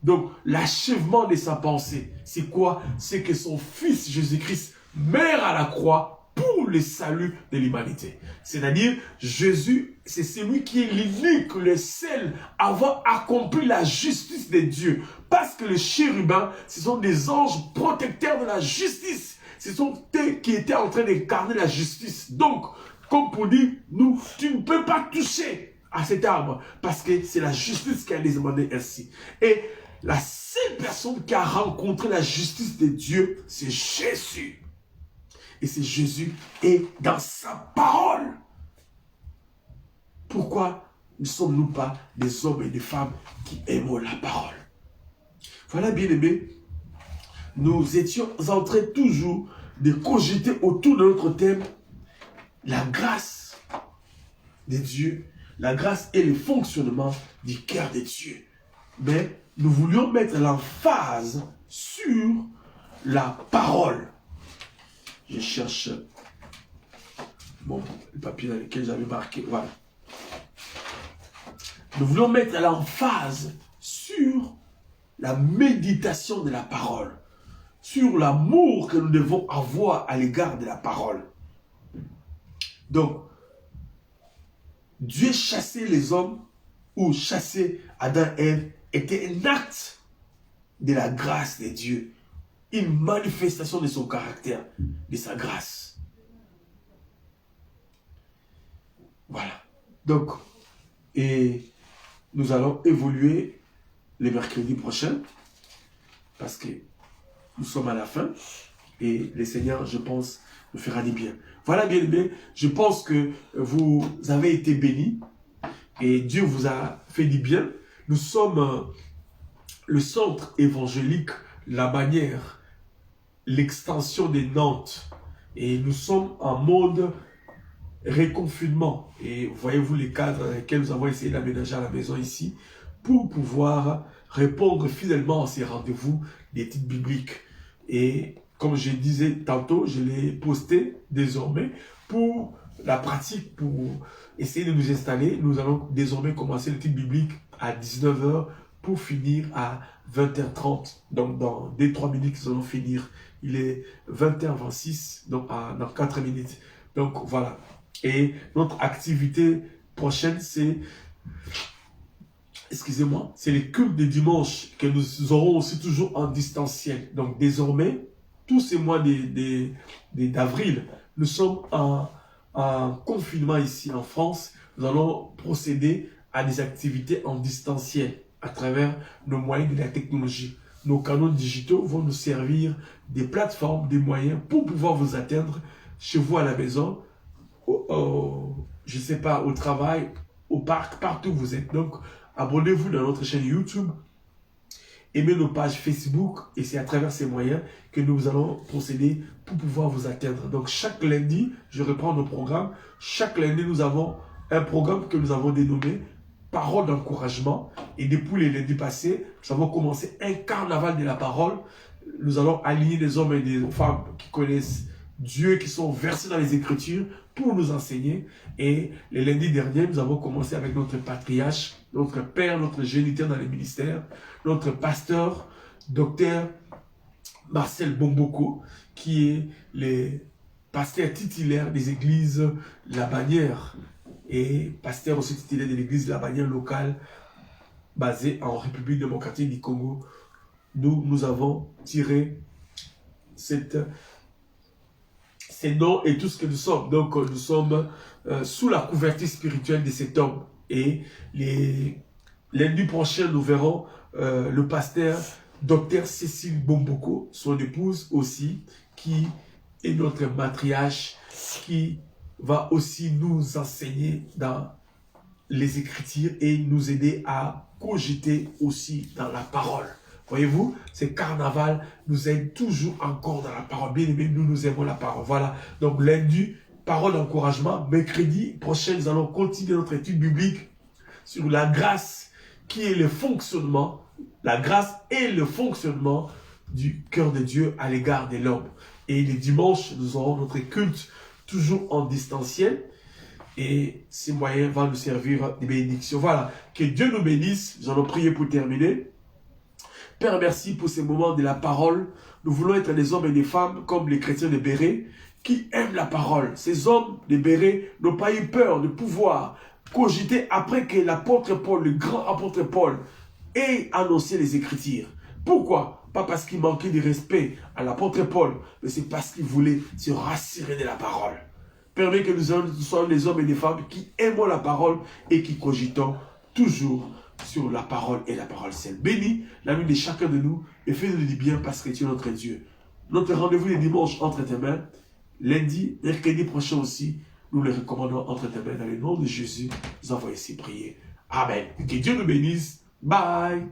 Donc, l'achèvement de sa pensée, c'est quoi? C'est que son Fils Jésus-Christ meurt à la croix pour le salut de l'humanité. C'est-à-dire, Jésus, c'est celui qui est l'unique, le seul, à avoir accompli la justice de Dieu. Parce que les chérubins, ce sont des anges protecteurs de la justice. Ce sont eux qui étaient en train d'incarner la justice. Donc, comme pour dire, tu ne peux pas toucher à cet arbre parce que c'est la justice qui a demandé ainsi. Et la seule personne qui a rencontré la justice de Dieu, c'est Jésus. Et c'est Jésus est dans sa parole. Pourquoi ne sommes-nous pas des hommes et des femmes qui aiment la parole? Voilà, bien-aimés, nous étions en train toujours de cogiter autour de notre thème, la grâce de Dieu, la grâce et le fonctionnement du cœur de Dieu. Mais nous voulions mettre l'emphase sur la parole. Je cherche le papier dans lequel j'avais marqué. Voilà. Nous voulons mettre l'emphase sur la méditation de la parole, sur l'amour que nous devons avoir à l'égard de la parole. Donc, Dieu chasser les hommes ou chasser Adam et Ève était un acte de la grâce de Dieu, une manifestation de son caractère, de sa grâce. Voilà. Donc, et nous allons évoluer le mercredi prochain parce que nous sommes à la fin et le Seigneur, je pense, nous fera du bien. Voilà, bien aimé, je pense que vous avez été bénis et Dieu vous a fait du bien. Nous sommes le centre évangélique, la bannière, l'extension des Nantes et nous sommes en mode réconfinement. Et voyez-vous les cadres dans lesquels nous avons essayé d'aménager à la maison ici pour pouvoir répondre fidèlement à ces rendez-vous d'études bibliques. Et comme je disais tantôt, je l'ai posté désormais pour la pratique, pour essayer de nous installer. Nous allons désormais commencer l'étude biblique à 19 h pour finir à 20 h 30. Donc dans 2-3 minutes, nous allons finir. Il est 21 h 26, donc dans 4 minutes. Donc voilà. Et notre activité prochaine, c'est, excusez-moi, c'est les cultes de dimanche que nous aurons aussi toujours en distanciel. Donc désormais, tous ces mois d'avril, nous sommes en confinement ici en France. Nous allons procéder à des activités en distanciel à travers nos moyens de la technologie. Nos canaux digitaux vont nous servir des plateformes, des moyens pour pouvoir vous atteindre chez vous à la maison, je ne sais pas, au travail, au parc, partout où vous êtes. Donc, abonnez-vous dans notre chaîne YouTube, aimez nos pages Facebook, et c'est à travers ces moyens que nous allons procéder pour pouvoir vous atteindre. Donc, chaque lundi, je reprends nos programmes. Chaque lundi, nous avons un programme que nous avons dénommé Parole d'encouragement. Et depuis les lundis passés, nous avons commencé un carnaval de la parole. Nous allons aligner des hommes et des femmes qui connaissent Dieu, qui sont versés dans les Écritures pour nous enseigner. Et les lundis derniers, nous avons commencé avec notre patriarche, notre père, notre géniteur dans les ministères, notre pasteur, docteur Marcel Bomboko, qui est le pasteur titulaire des églises La Bannière et pasteur aussi titulaire de l'église La Bannière locale basée en République démocratique du Congo. Nous avons tiré ces noms et tout ce que nous sommes. Donc, nous sommes sous la couverture spirituelle de cet homme. Et lundi prochain, nous verrons le pasteur Dr Cécile Bomboko, son épouse aussi, qui est notre matriarche, qui va aussi nous enseigner dans les Écritures et nous aider à cogiter aussi dans la parole. Voyez-vous, ce carnaval nous aide toujours encore dans la parole. Bien aimé, nous aimons la parole. Voilà. Donc lundi, parole d'encouragement. Mercredi prochain, nous allons continuer notre étude biblique sur la grâce qui est le fonctionnement, la grâce et le fonctionnement du cœur de Dieu à l'égard de l'homme. Et les dimanches, nous aurons notre culte toujours en distanciel. Et ces moyens vont nous servir de bénédiction. Voilà. Que Dieu nous bénisse. Nous allons prier pour terminer. Père, merci pour ces moments de la parole. Nous voulons être des hommes et des femmes comme les chrétiens de Béret qui aiment la parole. Ces hommes de Béret n'ont pas eu peur de pouvoir cogiter après que l'apôtre Paul, le grand apôtre Paul, ait annoncé les Écritures. Pourquoi? Pas parce qu'il manquait de respect à l'apôtre Paul, mais c'est parce qu'il voulait se rassurer de la parole. Permets que nous soyons les hommes et les femmes qui aimons la parole et qui cogitons toujours sur la parole et la parole seule. Bénis la nuit de chacun de nous et fais-nous du bien parce que tu es notre Dieu. Notre rendez-vous les dimanches entre tes mains. Lundi, mercredi prochain aussi, nous les recommandons entre tes mains. Dans le nom de Jésus, nous envoyons ici prier. Amen. Que Dieu nous bénisse. Bye.